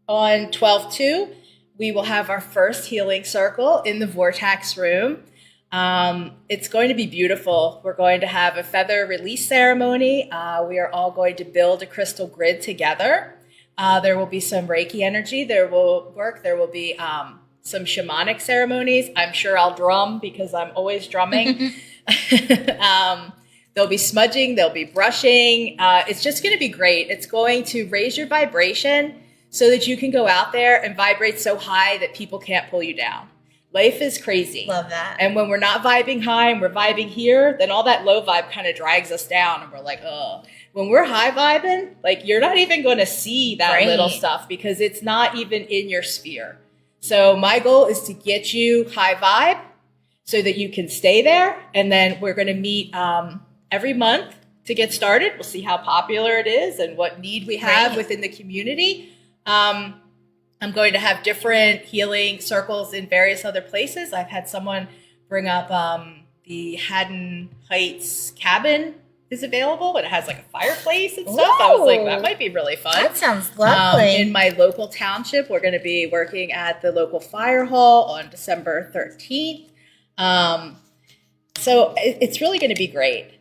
12/2, we will have our first healing circle in the Vortex room. It's going to be beautiful. We're going to have a feather release ceremony. We are all going to build a crystal grid together. There will be some Reiki energy. There will be some shamanic ceremonies. I'm sure I'll drum because I'm always drumming. There'll be smudging. There'll be brushing. It's just going to be great. It's going to raise your vibration so that you can go out there and vibrate so high that people can't pull you down. Life is crazy. Love that. And when we're not vibing high and we're vibing here, then all that low vibe kind of drags us down and we're like, oh. When we're high vibing, like you're not even going to see that little stuff because it's not even in your sphere. So my goal is to get you high vibe so that you can stay there. And then we're going to meet every month to get started. We'll see how popular it is and what need we have within the community. I'm going to have different healing circles in various other places. I've had someone bring up the Haddon Heights cabin is available, and it has like a fireplace and stuff. Ooh, I was like, that might be really fun. That sounds lovely. In my local township, we're going to be working at the local fire hall on December 13th. So it's really going to be great.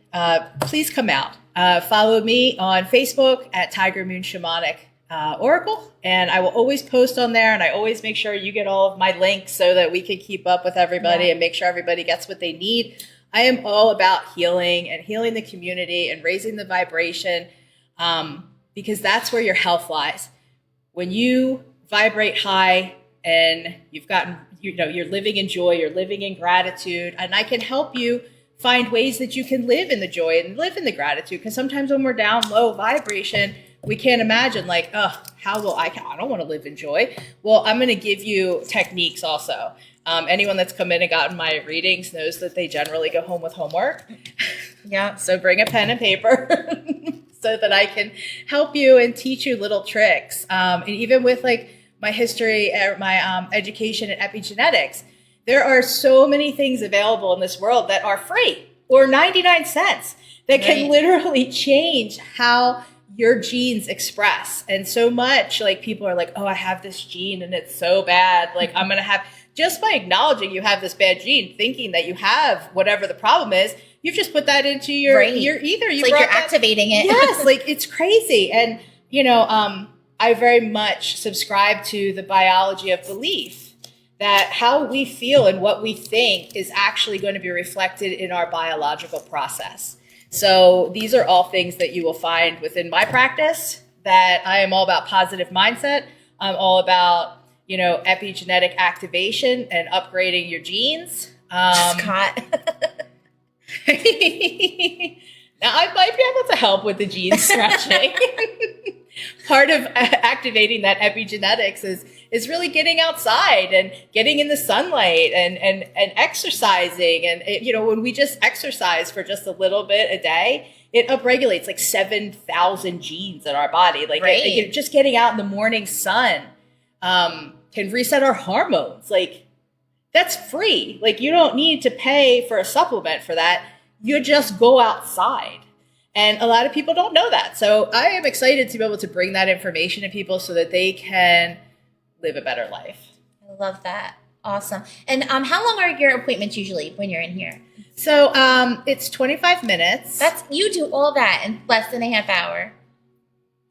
Please come out. Follow me on Facebook at Tiger Moon Shamanic Oracle, and I will always post on there, and I always make sure you get all of my links so that we can keep up with everybody and make sure everybody gets what they need. I am all about healing and healing the community and raising the vibration because that's where your health lies. When you vibrate high and you're living in joy, you're living in gratitude, and I can help you find ways that you can live in the joy and live in the gratitude. Because sometimes when we're down low vibration, we can't imagine like, oh, how will I don't want to live in joy. Well, I'm going to give you techniques also. Anyone that's come in and gotten my readings knows that they generally go home with homework. Yeah. So bring a pen and paper so that I can help you and teach you little tricks. And even with like my history, my education in epigenetics, there are so many things available in this world that are free or 99 cents that can literally change how your genes express. And so much like people are like, oh, I have this gene and it's so bad. Like I'm going to have, just by acknowledging you have this bad gene, thinking that you have whatever the problem is, you've just put that into your ether. It's like you're activating it. Yes, like it's crazy. And, I very much subscribe to the biology of belief, that how we feel and what we think is actually going to be reflected in our biological process. So these are all things that you will find within my practice, that I am all about positive mindset. I'm all about epigenetic activation and upgrading your genes. Scott. Now, I might be able to help with the gene stretching. Part of activating that epigenetics is really getting outside and getting in the sunlight and exercising. And, when we just exercise for just a little bit a day, it upregulates like 7,000 genes in our body. Like just getting out in the morning sun can reset our hormones. Like that's free. Like you don't need to pay for a supplement for that. You just go outside. And a lot of people don't know that. So I am excited to be able to bring that information to people so that they can live a better life. I love that. Awesome. And how long are your appointments usually when you're in here? So it's 25 minutes. You do all that in less than a half hour.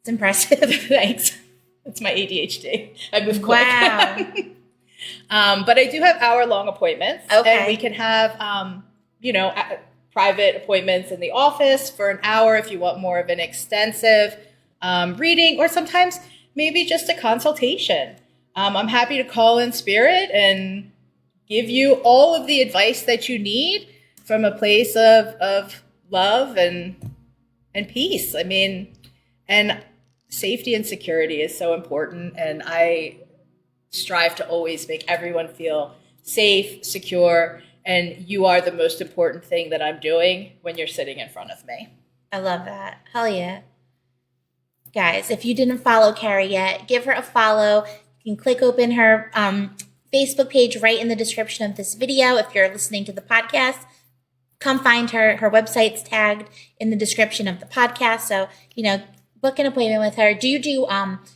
It's impressive. Thanks. It's my ADHD. I move quick. Wow. But I do have hour-long appointments. Okay. And we can have, private appointments in the office for an hour if you want more of an extensive reading, or sometimes maybe just a consultation. I'm happy to call in spirit and give you all of the advice that you need from a place of love and peace. I mean, and safety and security is so important, and I strive to always make everyone feel safe, secure, and you are the most important thing that I'm doing when you're sitting in front of me. I love that. Hell yeah. Guys, if you didn't follow Carri yet, give her a follow. You can click open her Facebook page right in the description of this video. If you're listening to the podcast, come find her. Her website's tagged in the description of the podcast. So, book an appointment with her. Do you do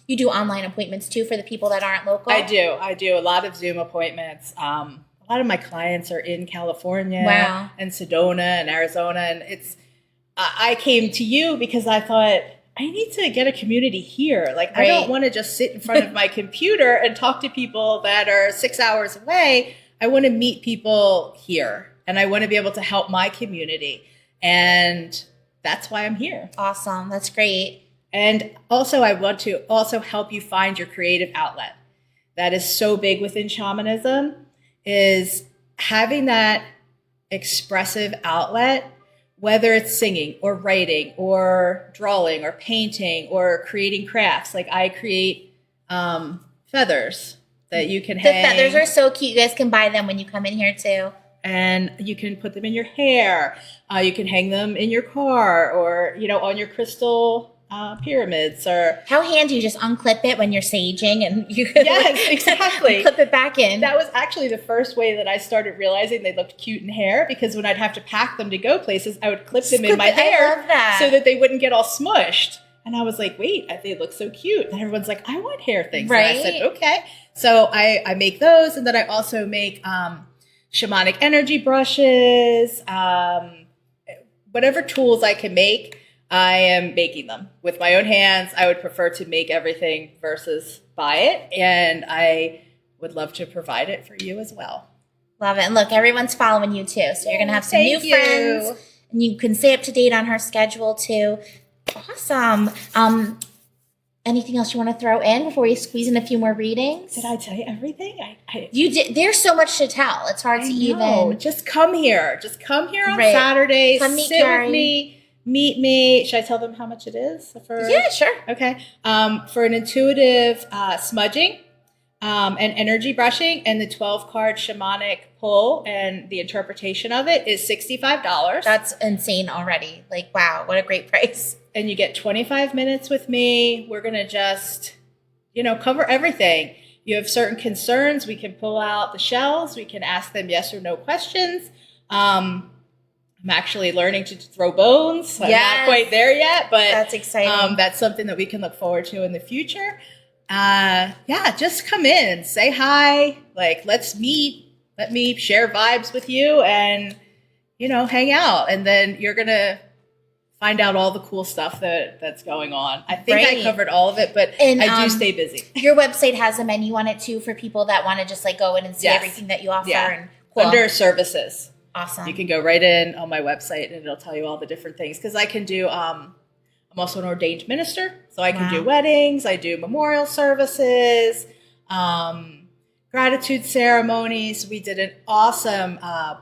you do online appointments too for the people that aren't local? I do a lot of Zoom appointments. A lot of my clients are in California and Sedona and Arizona, and I came to you because I thought I need to get a community here. Like, I don't want to just sit in front of my computer and talk to people that are 6 hours away. I want to meet people here, and I want to be able to help my community. And that's why I'm here. Awesome. That's great. And also, I want to also help you find your creative outlet. That is so big within shamanism, is having that expressive outlet, whether it's singing or writing or drawing or painting or creating crafts. Like, I create feathers that you can hang. The feathers are so cute. You guys can buy them when you come in here too. And you can put them in your hair. You can hang them in your car, or, on your crystal pyramids. Or how handy, you just unclip it when you're saging and you can exactly clip it back in. That was actually the first way that I started realizing they looked cute in hair, because when I'd have to pack them to go places, I would clip them in my hair so that they wouldn't get all smushed. And I was like, wait, they look so cute. And everyone's like, I want hair things. Right. And I said, okay. So I make those, and then I also make shamanic energy brushes, whatever tools I can make. I am making them with my own hands. I would prefer to make everything versus buy it. And I would love to provide it for you as well. Love it. And look, everyone's following you too. So you're going to have some new friends, and you can stay up to date on her schedule too. Awesome. Anything else you want to throw in before we squeeze in a few more readings? Did I tell you everything? You did. There's so much to tell. It's hard to even. Just come here. Just come here on Saturday. Come meet Carri. With me. Meet me. Should I tell them how much it is? Yeah, sure. Okay. For an intuitive smudging and energy brushing, and the 12-card shamanic pull and the interpretation of it is $65. That's insane already. Like, wow, what a great price. And you get 25 minutes with me. We're going to just, cover everything. You have certain concerns, we can pull out the shells. We can ask them yes or no questions. I'm actually learning to throw bones. I'm not quite there yet, but that's exciting. That's something that we can look forward to in the future. Just come in, say hi. Like, let's meet. Let me share vibes with you and, hang out. And then you're going to find out all the cool stuff that's going on. I think I covered all of it, but I do stay busy. Your website has a menu on it too for people that want to just go in and see everything that you offer. Yeah. And under services. Awesome. You can go right in on my website and it'll tell you all the different things. Because I can do, I'm also an ordained minister. So I can do weddings. I do memorial services, gratitude ceremonies. We did an awesome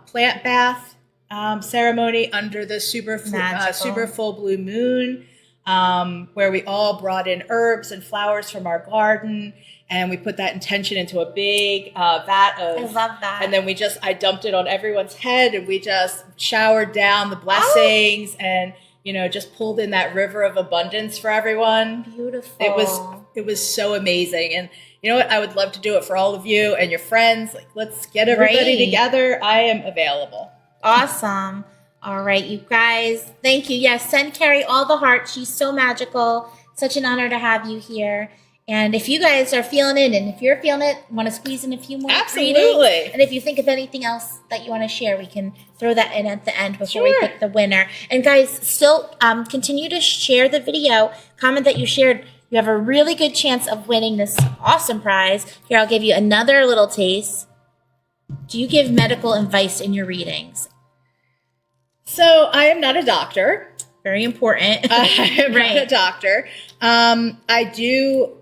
plant bath ceremony under the super full blue moon, where we all brought in herbs and flowers from our garden, and we put that intention into a big vat of. I love that. And then I dumped it on everyone's head, and we just showered down the blessings and just pulled in that river of abundance for everyone. Beautiful. It was so amazing. And you know what? I would love to do it for all of you and your friends. Let's get everybody together. I am available. Awesome. All right, you guys. Thank you. Yes, send Carri all the hearts. She's so magical. Such an honor to have you here. And if you guys are feeling it, and if you're feeling it, want to squeeze in a few more readings, and if you think of anything else that you want to share, we can throw that in at the end before we pick the winner. And guys, still continue to share the video. Comment that you shared. You have a really good chance of winning this awesome prize. Here, I'll give you another little taste. Do you give medical advice in your readings? So I am not a doctor. Very important. I am not a doctor. I do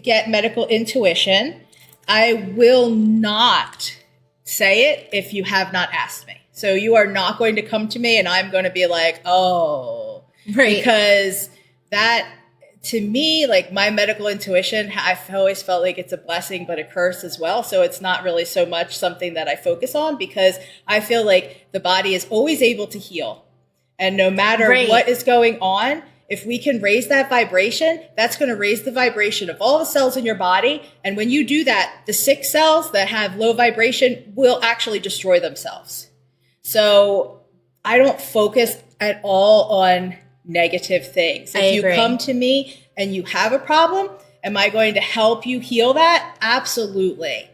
get medical intuition. I will not say it if you have not asked me. So you are not going to come to me and I'm going to be like, oh, because that, to me, like my medical intuition, I've always felt like it's a blessing, but a curse as well. So it's not really so much something that I focus on, because I feel like the body is always able to heal. And no matter what is going on, if we can raise that vibration, that's going to raise the vibration of all the cells in your body. And when you do that, the sick cells that have low vibration will actually destroy themselves. So I don't focus at all on negative things. I If you agree. come to me and you have a problem, am I going to help you heal that? Absolutely.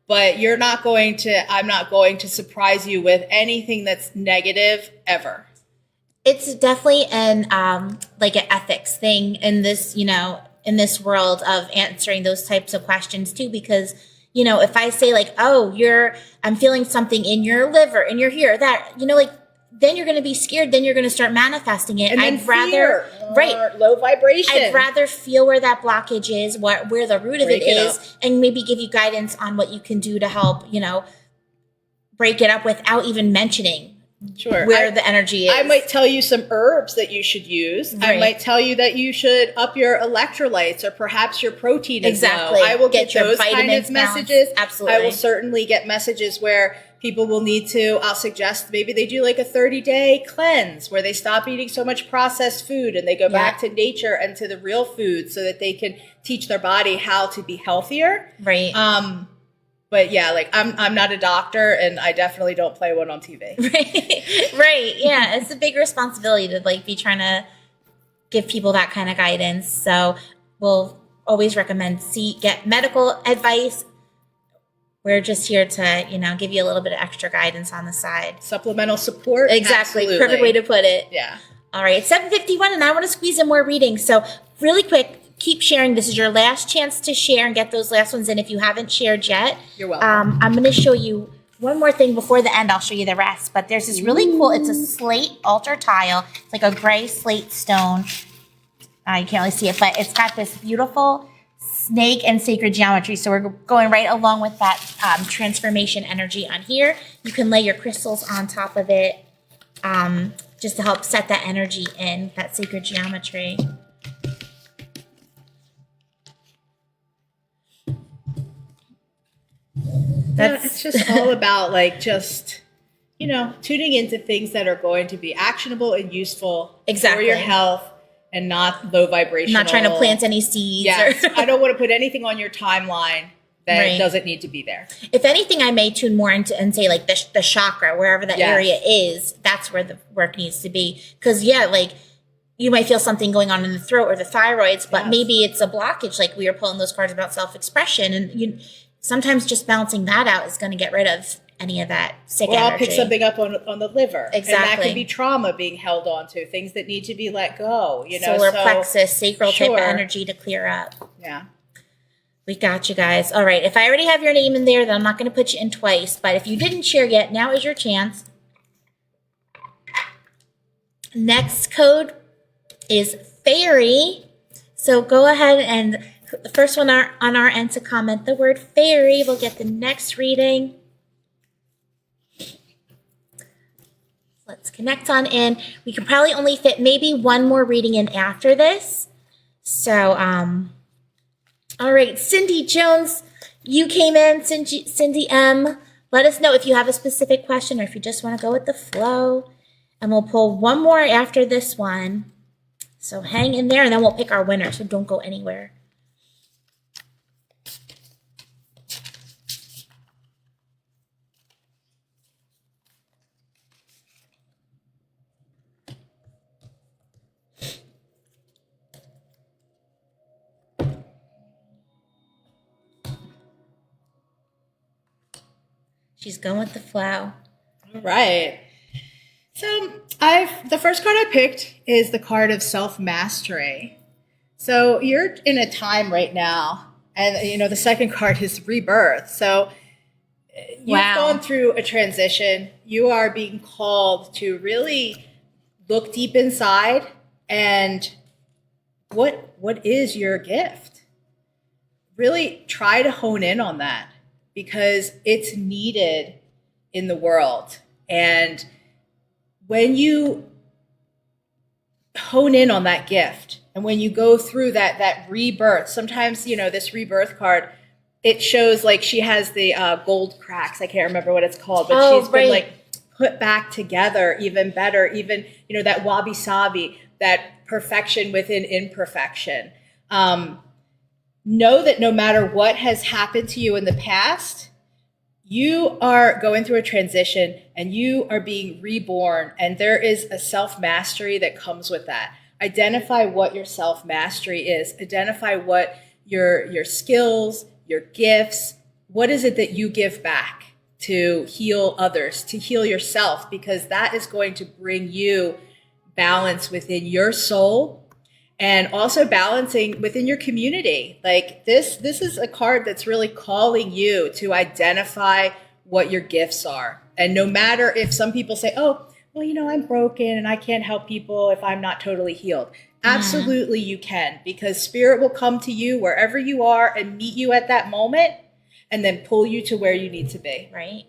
But I'm not going to surprise you with anything that's negative ever. It's definitely like an ethics thing in this, in this world of answering those types of questions too, because, if I say like, oh, I'm feeling something in your liver and you're here, that, like, then you're going to be scared. Then you're going to start manifesting it. And then low vibration. I'd rather feel where that blockage is, where the root of it is, and maybe give you guidance on what you can do to help, break it up without even mentioning where the energy is. I might tell you some herbs that you should use. Right. I might tell you that you should up your electrolytes or perhaps your protein is low. I will get those kind of messages. Absolutely. I will certainly get messages where people will need to, I'll suggest maybe they do like a 30-day cleanse where they stop eating so much processed food and they go back to nature and to the real food so that they can teach their body how to be healthier. Right. But yeah, like I'm not a doctor and I definitely don't play one on TV. Right. Yeah. It's a big responsibility to like be trying to give people that kind of guidance. So we'll always recommend get medical advice. We're just here to, give you a little bit of extra guidance on the side. Supplemental support. Exactly. Absolutely. Perfect way to put it. Yeah. All right. It's 7:51 and I want to squeeze in more readings. So really quick, keep sharing. This is your last chance to share and get those last ones in if you haven't shared yet. You're welcome. I'm going to show you one more thing before the end. I'll show you the rest. But there's this really cool, it's a slate altar tile. It's like a gray slate stone. You can't really see it, but it's got this beautiful snake and sacred geometry. So we're going right along with that transformation energy on here. You can lay your crystals on top of it just to help set that energy in, that sacred geometry. It's just all about like tuning into things that are going to be actionable and useful for your health and not low vibrational. Not trying to plant any seeds. Yes. I don't want to put anything on your timeline that doesn't need to be there. If anything, I may tune more into and say like the chakra, wherever that area is, that's where the work needs to be. Because like you might feel something going on in the throat or the thyroids, but maybe it's a blockage. Like we were pulling those cards about self-expression, and sometimes just balancing that out is going to get rid of any of that sick energy. Or I'll pick something up on the liver. Exactly. And that could be trauma being held on to, things that need to be let go. Solar plexus, sacral type of energy to clear up. Yeah. We got you guys. All right. If I already have your name in there, then I'm not going to put you in twice. But if you didn't share yet, now is your chance. Next code is fairy. So go ahead and the first one on our end to comment the word fairy will get the next reading. Let's connect on in. We can probably only fit maybe one more reading in after this. So, all right, Cindy Jones, you came in, Cindy M. Let us know if you have a specific question or if you just want to go with the flow. And we'll pull one more after this one. So hang in there and then we'll pick our winner. So don't go anywhere. She's going with the flow. All right. So the first card I picked is the card of self-mastery. So you're in a time right now, and the second card is rebirth. So you've gone through a transition. You are being called to really look deep inside and what is your gift? Really try to hone in on that, because it's needed in the world. And when you hone in on that gift and when you go through that rebirth, sometimes, this rebirth card, it shows like she has the gold cracks. I can't remember what it's called, but she's been like put back together even better, even, that wabi-sabi, that perfection within imperfection. Know that no matter what has happened to you in the past, you are going through a transition and you are being reborn, and there is a self-mastery that comes with that. Identify what your self-mastery is. Identify what your skills, your gifts, what is it that you give back to heal others, to heal yourself, because that is going to bring you balance within your soul and also balancing within your community. Like this is a card that's really calling you to identify what your gifts are. And no matter if some people say, oh, well, you know, I'm broken and I can't help people if I'm not totally healed. Absolutely you can, because spirit will come to you wherever you are and meet you at that moment and then pull you to where you need to be. Right.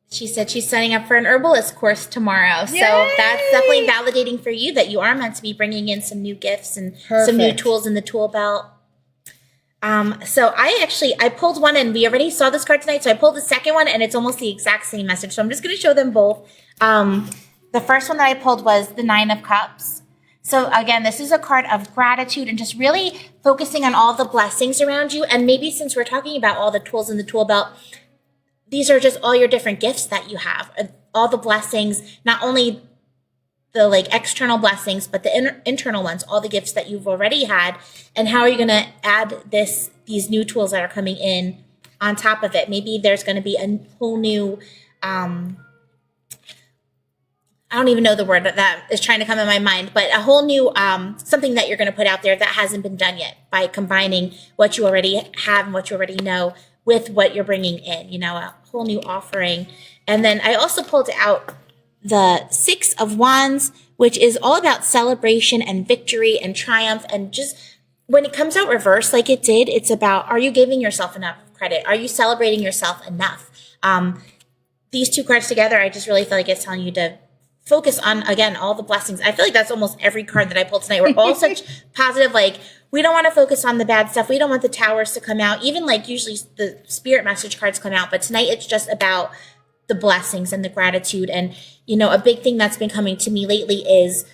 She said she's signing up for an herbalist course tomorrow. Yay! So that's definitely validating for you that you are meant to be bringing in some new gifts and some new tools in the tool belt. So I pulled one, and we already saw this card tonight. So I pulled the second one, and it's almost the exact same message. So I'm just going to show them both. The first one that I pulled was the Nine of Cups. So again, this is a card of gratitude and just really focusing on all the blessings around you. And maybe since we're talking about all the tools in the tool belt, these are just all your different gifts that you have, all the blessings, not only the like external blessings, but the internal ones, all the gifts that you've already had, and how are you going to add these new tools that are coming in on top of it? Maybe there's going to be a whole new, I don't even know the word that is trying to come in my mind, but a whole new something that you're going to put out there that hasn't been done yet by combining what you already have and what you already know with what you're bringing in, you know, a whole new offering. And then I also pulled out the Six of Wands, which is all about celebration and victory and triumph. And just when it comes out reversed like it did, it's about, are you giving yourself enough credit? Are you celebrating yourself enough? These two cards together, I just really feel like it's telling you to focus on, again, all the blessings. I feel like that's almost every card that I pulled tonight. We're all such positive, like, we don't want to focus on the bad stuff. We don't want the towers to come out. Even like usually the spirit message cards come out, but tonight it's just about the blessings and the gratitude. And, you know, a big thing that's been coming to me lately is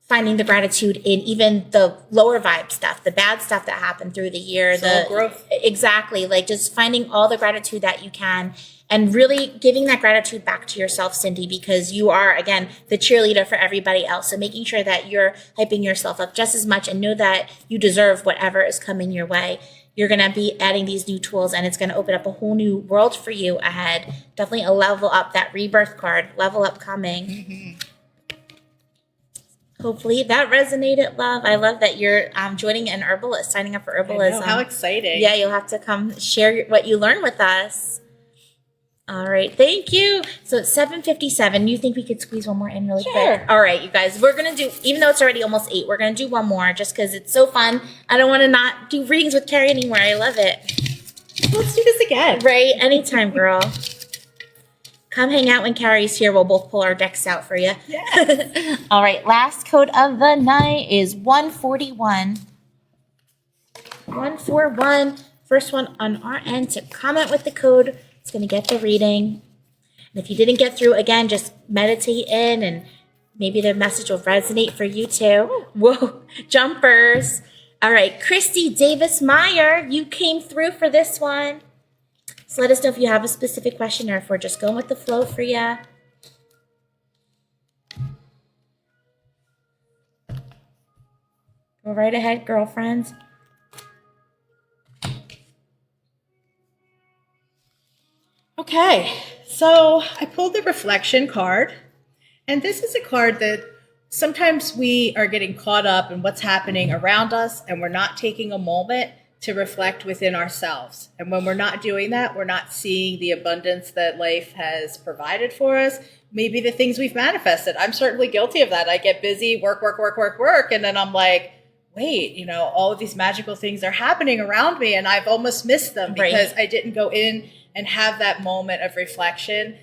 finding the gratitude in even the lower vibe stuff, the bad stuff that happened through the year. The growth. Exactly. Like just finding all the gratitude that you can and really giving that gratitude back to yourself, Cindy, because you are, again, the cheerleader for everybody else. So making sure that you're hyping yourself up just as much and know that you deserve whatever is coming your way. You're going to be adding these new tools, and it's going to open up a whole new world for you ahead. Definitely a level up, that rebirth card, level up coming. Mm-hmm. Hopefully that resonated, love. I love that you're joining an herbalist, signing up for herbalism. I know, how exciting. Yeah, you'll have to come share what you learn with us. All right, thank you. So it's 7:57. You think we could squeeze one more in really quick? All right, you guys, we're going to do, even though it's already almost 8, we're going to do one more just because it's so fun. I don't want to not do readings with Carrie anymore. I love it. Let's do this again. Right, anytime, girl. Come hang out when Carrie's here. We'll both pull our decks out for you. Yeah. All right, last code of the night is 141. 141. First one on our end to comment with the code. It's going to get the reading. And if you didn't get through, again, just meditate in and maybe the message will resonate for you too. Whoa, jumpers. All right, Christy Davis-Meyer, you came through for this one. So let us know if you have a specific question or if we're just going with the flow for you. Go right ahead, girlfriends. Okay, so I pulled the reflection card, and this is a card that sometimes we are getting caught up in what's happening around us, and we're not taking a moment to reflect within ourselves. And when we're not doing that, we're not seeing the abundance that life has provided for us, maybe the things we've manifested. I'm certainly guilty of that. I get busy, work, and then I'm like, wait, you know, all of these magical things are happening around me, and I've almost missed them because I didn't go in and have that moment of reflection.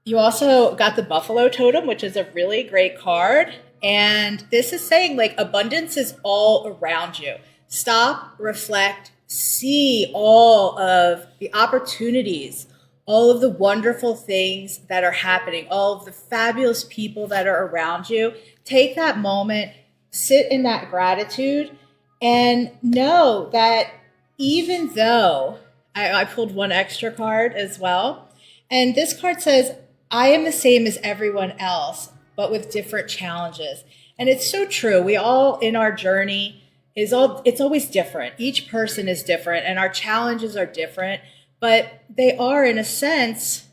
You also got the Buffalo Totem, which is a really great card. And this is saying like abundance is all around you. Stop, reflect, see all of the opportunities, all of the wonderful things that are happening, all of the fabulous people that are around you. Take that moment, sit in that gratitude, and know that even though I pulled one extra card as well. And this card says, I am the same as everyone else, but with different challenges. And it's so true. We all in our journey it's always different. Each person is different and our challenges are different, but they are in a sense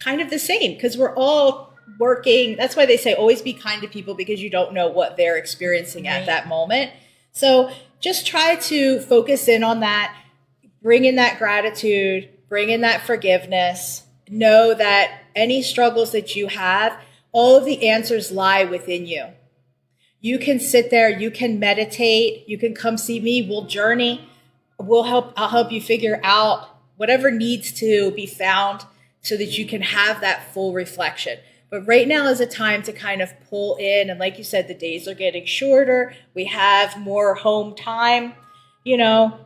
kind of the same because we're all working. That's why they say always be kind to people because you don't know what they're experiencing at that moment. So just try to focus in on that, bring in that gratitude, bring in that forgiveness. Know that any struggles that you have, all of the answers lie within you. You can sit there, you can meditate, you can come see me, we'll journey, I'll help you figure out whatever needs to be found so that you can have that full reflection. But right now is a time to kind of pull in. And like you said, the days are getting shorter. We have more home time,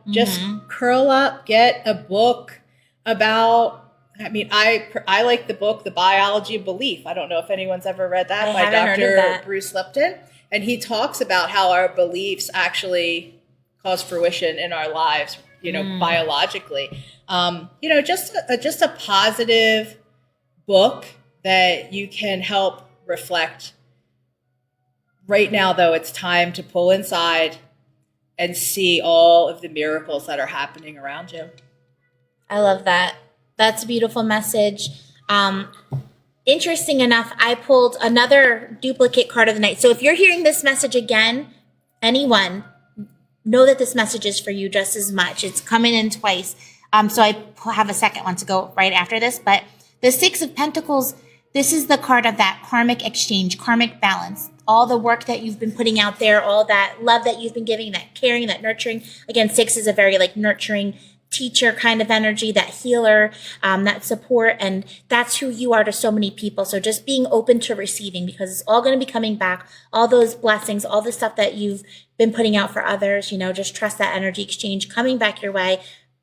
just curl up, get a book about, I like the book, The Biology of Belief. I don't know if anyone's ever read that by Dr. Bruce Lipton. And he talks about how our beliefs actually cause fruition in our lives, biologically. Just a positive book that you can help reflect. Right now, though, it's time to pull inside and see all of the miracles that are happening around you. I love that. That's a beautiful message. Interesting enough, I pulled another duplicate card of the night. So if you're hearing this message again, anyone, know that this message is for you just as much. It's coming in twice. So I have a second one to go right after this. But the Six of Pentacles, this is the card of that karmic exchange, karmic balance. All the work that you've been putting out there, all that love that you've been giving, that caring, that nurturing. Again, 6 is a very nurturing teacher kind of energy, that healer, that support. And that's who you are to so many people. So just being open to receiving, because it's all going to be coming back. All those blessings, all the stuff that you've been putting out for others, just trust that energy exchange coming back your way.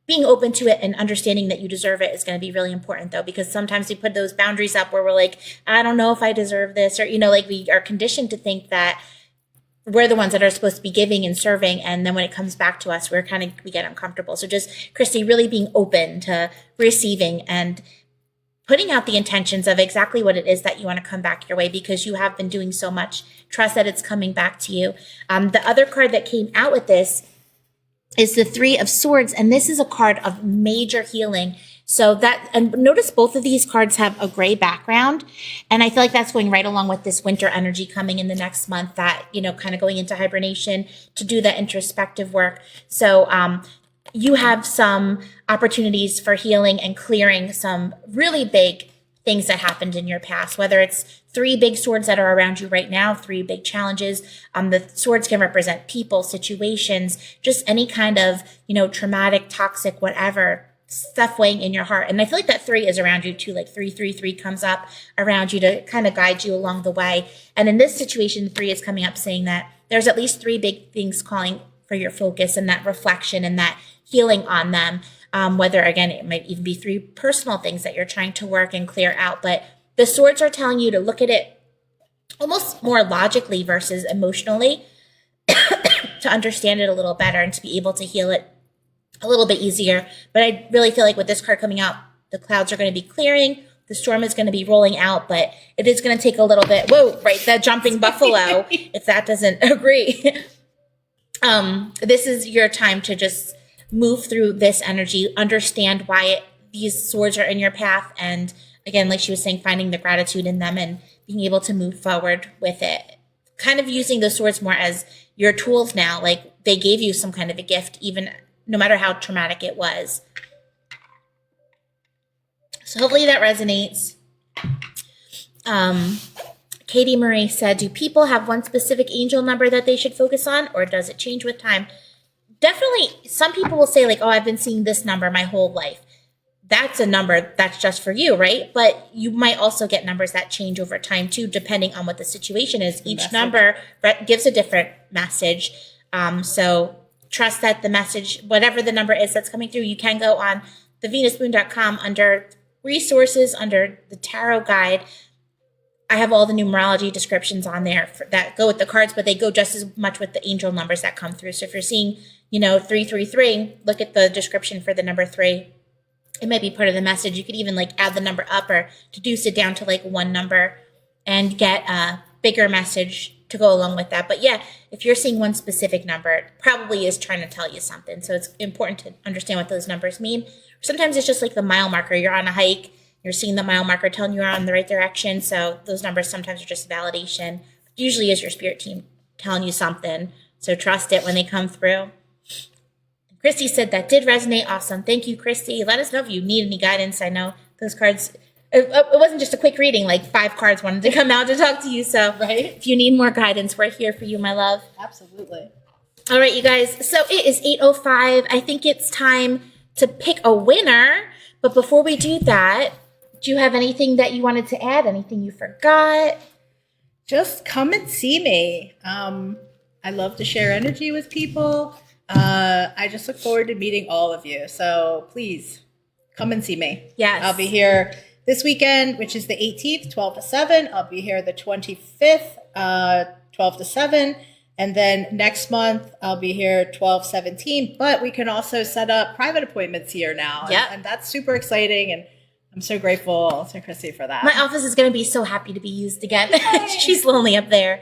Being open to it and understanding that you deserve it is going to be really important, though, because sometimes we put those boundaries up where we're like, I don't know if I deserve this, or, we are conditioned to think that we're the ones that are supposed to be giving and serving. And then when it comes back to us, we get uncomfortable. So just, Krissy, really being open to receiving and putting out the intentions of exactly what it is that you want to come back your way, because you have been doing so much. Trust that it's coming back to you. The other card that came out with this is the Three of Swords. And this is a card of major healing. And notice both of these cards have a gray background. And I feel like that's going right along with this winter energy coming in the next month, that, kind of going into hibernation to do that introspective work. So, you have some opportunities for healing and clearing some really big things that happened in your past, whether it's 3 big swords that are around you right now, 3 big challenges. The swords can represent people, situations, just any kind of, traumatic, toxic, whatever stuff weighing in your heart. And I feel like that 3 is around you too, like 333 comes up around you to kind of guide you along the way. And in this situation, 3 is coming up saying that there's at least 3 big things calling for your focus and that reflection and that healing on them. Whether, again, it might even be 3 personal things that you're trying to work and clear out. But the swords are telling you to look at it almost more logically versus emotionally to understand it a little better and to be able to heal it a little bit easier. But I really feel like with this card coming out, the clouds are going to be clearing. The storm is going to be rolling out, but it is going to take a little bit. Whoa, right, that jumping buffalo, if that doesn't agree. This is your time to just move through this energy, understand why these swords are in your path. And again, like she was saying, finding the gratitude in them and being able to move forward with it. Kind of using the swords more as your tools now, like they gave you some kind of a gift, even no matter how traumatic it was. So hopefully that resonates. Katie Marie said, do people have one specific angel number that they should focus on, or does it change with time? Definitely, some people will say I've been seeing this number my whole life. That's a number that's just for you, right? But you might also get numbers that change over time too, depending on what the situation is. Each number gives a different message. So trust that the message, whatever the number is that's coming through, you can go on thevenusmoon.com under resources, under the tarot guide. I have all the numerology descriptions on there that go with the cards, but they go just as much with the angel numbers that come through. So if you're seeing 333, look at the description for the number 3. It might be part of the message. You could even like add the number up or deduce it down to like one number and get a bigger message to go along with that. But yeah, if you're seeing one specific number, it probably is trying to tell you something. So it's important to understand what those numbers mean. Sometimes it's just like the mile marker. You're on a hike, you're seeing the mile marker telling you you're on the right direction. So those numbers sometimes are just validation. It usually is your spirit team telling you something. So trust it when they come through. Krissy said that did resonate. Awesome. Thank you, Krissy. Let us know if you need any guidance. I know those cards, it wasn't just a quick reading, like 5 cards wanted to come out to talk to you. So if you need more guidance, we're here for you, my love. Absolutely. All right, you guys. So it is 8:05. I think it's time to pick a winner. But before we do that, do you have anything that you wanted to add? Anything you forgot? Just come and see me. I love to share energy with people. I just look forward to meeting all of you. So please come and see me. Yes. I'll be here this weekend, which is the 18th, 12 to 7. I'll be here the 25th, 12 to 7. And then next month, I'll be here 12, 17. But we can also set up private appointments here now. Yep. And that's super exciting. And I'm so grateful to Krissy for that. My office is going to be so happy to be used again. She's lonely up there.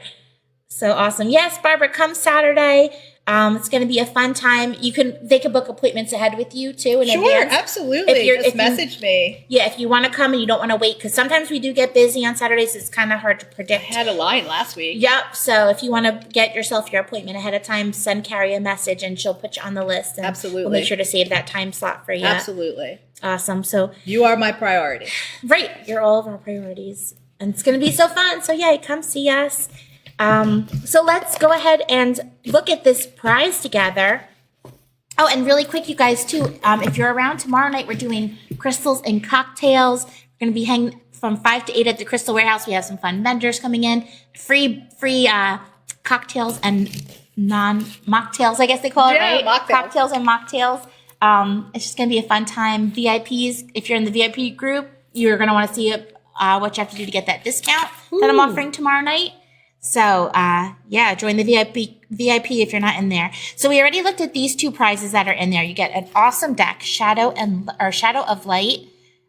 So awesome. Yes, Barbara, come Saturday. It's going to be a fun time. They can book appointments ahead with you too in advance. Sure, absolutely. Just message me. Yeah, if you want to come and you don't want to wait, because sometimes we do get busy on Saturdays. It's kind of hard to predict. I had a line last week. Yep. So if you want to get yourself your appointment ahead of time, send Carrie a message and she'll put you on the list. And absolutely. We'll make sure to save that time slot for you. Absolutely. Awesome. So you are my priority. Right. You're all of our priorities. And it's going to be so fun. So yeah, come see us. So let's go ahead and look at this prize together. Oh, and really quick, you guys, too, if you're around tomorrow night, we're doing crystals and cocktails. We're going to be hanging from 5 to 8 at the Crystal Warehouse. We have some fun vendors coming in. Free cocktails and non-mocktails, I guess they call it, right? Mocktails. Cocktails and mocktails. It's just going to be a fun time. VIPs, if you're in the VIP group, you're going to want to see what you have to do to get that discount that I'm offering tomorrow night. So, join the VIP if you're not in there. So we already looked at these 2 prizes that are in there. You get an awesome deck, Shadow of Light,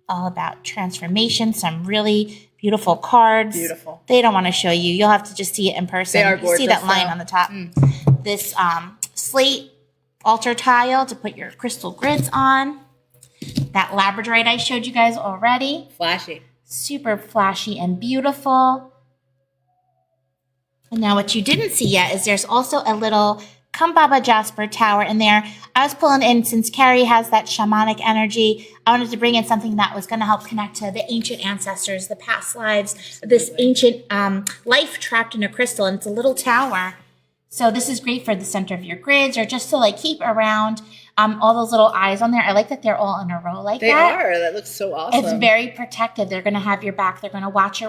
all about transformation, some really beautiful cards. Beautiful. They don't want to show you. You'll have to just see it in person. They are gorgeous. You see that line on the top. This slate altar tile to put your crystal grids on. That labradorite I showed you guys already. Flashy. Super flashy and beautiful. And now what you didn't see yet is there's also a little Kumbaba Jasper tower in there. I was pulling in, since Carrie has that shamanic energy, I wanted to bring in something that was going to help connect to the ancient ancestors, the past lives, this ancient life trapped in a crystal, and it's a little tower. So this is great for the center of your grids, or just to like keep around all those little eyes on there. I like that they're all in a row like that. They are. That looks so awesome. It's very protective. They're going to have your back. They're going to watch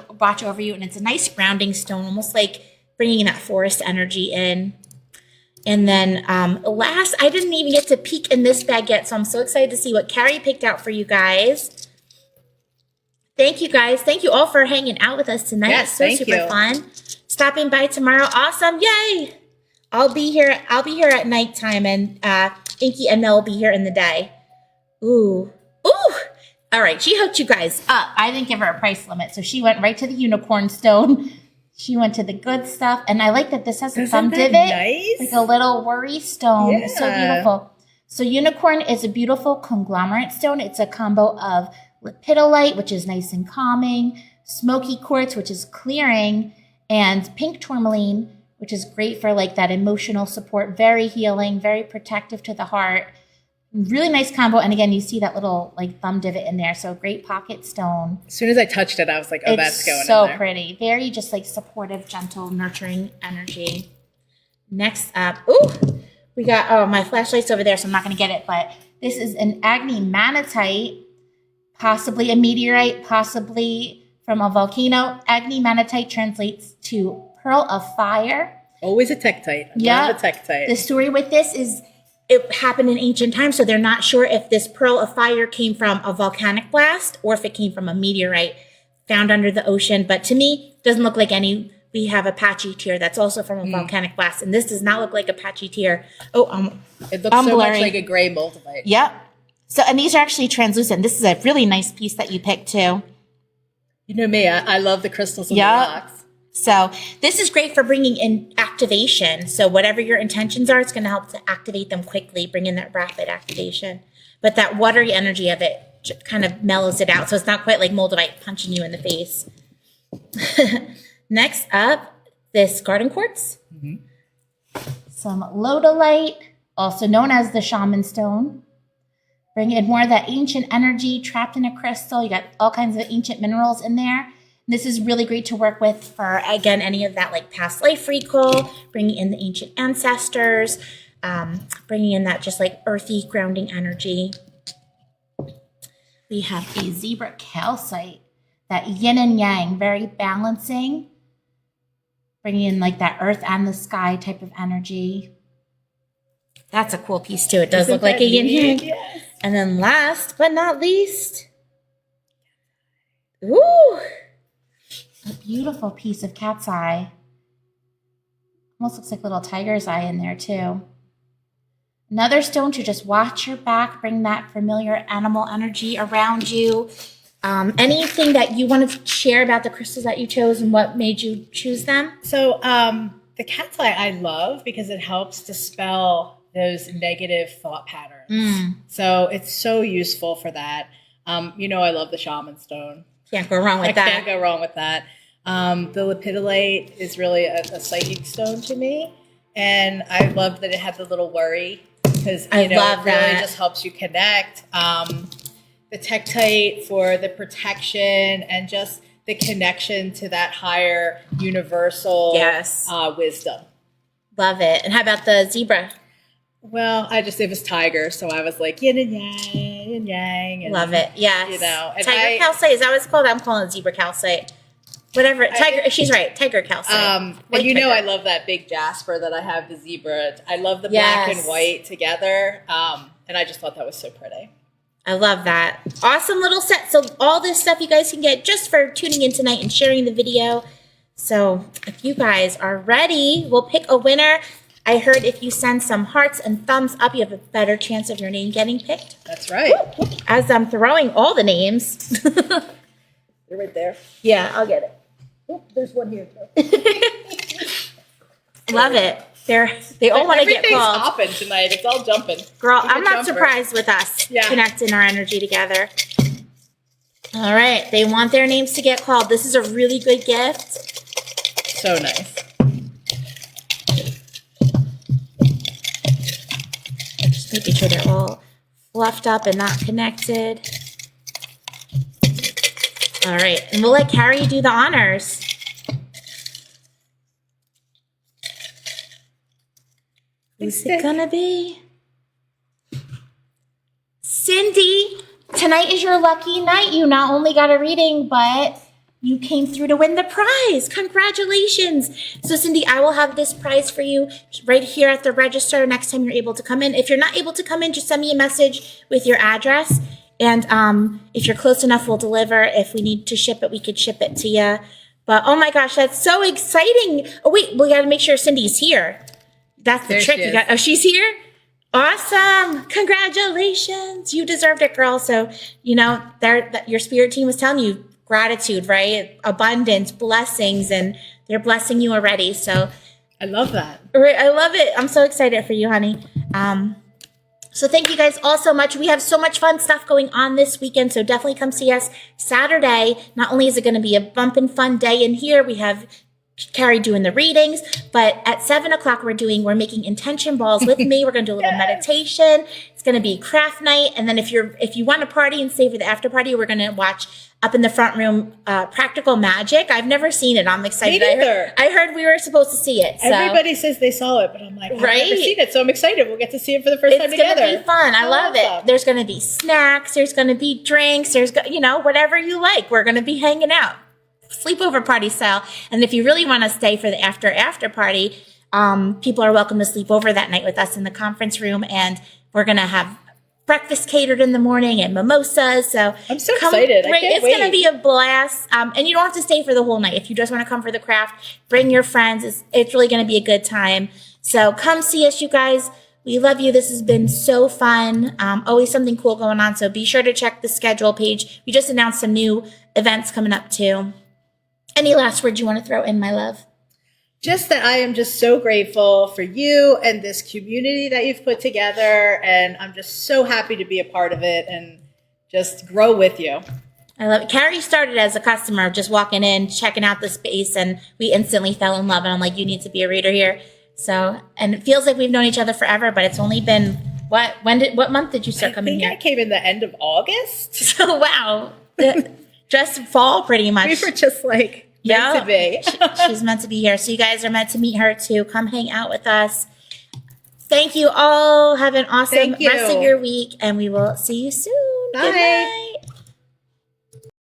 over you, and it's a nice grounding stone, almost like bringing that forest energy in. And then last, I didn't even get to peek in this bag yet, so I'm so excited to see what Carrie picked out for you guys. Thank you, guys. Thank you all for hanging out with us tonight. Yes, it's so super fun. Stopping by tomorrow. Awesome. Yay. I'll be here at nighttime, and Inky and Mel will be here in the day. Ooh. All right. She hooked you guys up. I didn't give her a price limit, so she went right to the unicorn stone. She went to the good stuff, and I like that this has a thumb divot, nice? Like a little worry stone. Yeah. It's so beautiful. So unicorn is a beautiful conglomerate stone. It's a combo of lepidolite, which is nice and calming, smoky quartz, which is clearing, and pink tourmaline, which is great for like that emotional support, very healing, very protective to the heart. Really nice combo. And again, you see that little like thumb divot in there. So great pocket stone. As soon as I touched it, I was like, oh, that's going in there. there. So pretty. Very just like supportive, gentle, nurturing energy. Next up, we got, my flashlight's over there, so I'm not going to get it. But this is an Agni Manatite, possibly a meteorite, possibly from a volcano. Agni Manatite translates to pearl of fire. Always a tektite. Yeah. Love a tektite. The story with this is, it happened in ancient times, so they're not sure if this pearl of fire came from a volcanic blast or if it came from a meteorite found under the ocean. But to me, it doesn't look like any we have Apache tear that's also from a volcanic blast. And this does not look like Apache tear. Oh, it looks so much like a gray moldavite. Yep. So, and these are actually translucent. This is a really nice piece that you picked too. You know me, I love the crystals and the rocks. So this is great for bringing in activation. So whatever your intentions are, it's going to help to activate them quickly, bring in that rapid activation. But that watery energy of it kind of mellows it out. So it's not quite like moldavite punching you in the face. Next up, this garden quartz. Some lodolite, also known as the shaman stone. Bring in more of that ancient energy trapped in a crystal. You got all kinds of ancient minerals in there. This is really great to work with for, again, any of that like past life recall, bringing in the ancient ancestors, bringing in that just like earthy grounding energy. We have a zebra calcite, that yin and yang, very balancing, bringing in like that earth and the sky type of energy. That's a cool piece too. It does look like a yin yang. Yes. And then last but not least, ooh, a beautiful piece of cat's eye. Almost looks like a little tiger's eye in there too. Another stone to just watch your back, bring that familiar animal energy around you. Anything that you want to share about the crystals that you chose and what made you choose them? So the cat's eye I love because it helps dispel those negative thought patterns. So it's so useful for that. You know, I love the shaman stone. Can't go wrong with that. Can't go wrong with that. The lepidolite is really a psychic stone to me. And I love that it had the little worry because, you know, it really just helps you connect. The tektite for the protection and just the connection to that higher universal wisdom. Love it. And how about the zebra? Well, it was tiger, so I was like yin and yang. And, love it. Yes. You know, and tiger calcite, is that what it's called? I'm calling it zebra calcite. Whatever. Tiger. She's right. Tiger calcite. And you know, I love that big jasper that I have, the zebra. I love the black and white together. And I just thought that was so pretty. I love that. Awesome little set. So all this stuff you guys can get just for tuning in tonight and sharing the video. So if you guys are ready, we'll pick a winner. I heard if you send some hearts and thumbs up, you have a better chance of your name getting picked. That's right. As I'm throwing all the names. You're right there. Yeah, I'll get it. Oh, there's one here too. Love it. They all want to get called. Everything's hopping tonight. It's all jumping. Girl, I'm not surprised with us connecting our energy together. All right. They want their names to get called. This is a really good gift. So nice. Just making sure they're all fluffed up and not connected. All right. And we'll let Carrie do the honors. Who's it gonna be? Cindy, tonight is your lucky night. You not only got a reading, but you came through to win the prize. Congratulations. So Cindy, I will have this prize for you right here at the register next time you're able to come in. If you're not able to come in, just send me a message with your address. And if you're close enough, we'll deliver. If we need to ship it, we could ship it to you. But oh my gosh, that's so exciting. Oh wait, we gotta make sure Cindy's here. That's the trick. She's here? Awesome. Congratulations. You deserved it, girl. So, you know, your spirit team was telling you gratitude, right? Abundance, blessings, and they're blessing you already. So I love that. I love it. I'm so excited for you, honey. So thank you guys all so much. We have so much fun stuff going on this weekend. So definitely come see us Saturday. Not only is it going to be a bumpin' fun day in here, we have Carrie doing the readings, but at 7:00 we're making intention balls with me. We're going to do a little meditation. It's going to be craft night. And then if you want to party and stay for the after party, we're going to watch up in the front room, Practical Magic. I've never seen it. I'm excited. Me neither. I heard we were supposed to see it. So. Everybody says they saw it, but I'm like, I've never seen it. So I'm excited. We'll get to see it for the first time together. It's going to be fun. I love it. There's going to be snacks. There's going to be drinks. There's, whatever you like. We're going to be hanging out. Sleepover party style. And if you really want to stay for the after party, people are welcome to sleep over that night with us in the conference room. And we're going to have breakfast catered in the morning and mimosas. So I'm so excited. I can't it's wait. going to be a blast. And you don't have to stay for the whole night. If you just want to come for the craft, bring your friends. It's really going to be a good time. So come see us, you guys. We love you. This has been so fun. Always something cool going on. So be sure to check the schedule page. We just announced some new events coming up too. Any last words you want to throw in, my love? Just that I am just so grateful for you and this community that you've put together. And I'm just so happy to be a part of it and just grow with you. I love it. Carrie started as a customer, just walking in, checking out the space, and we instantly fell in love. And I'm like, you need to be a reader here. So, and it feels like we've known each other forever, but it's only been, what month did you start coming here? I came in the end of August. So, wow. Just fall pretty much. We were just like meant to be. She's meant to be here. So you guys are meant to meet her too. Come hang out with us. Thank you all. Have an awesome rest of your week, and we will see you soon. Bye. Good night.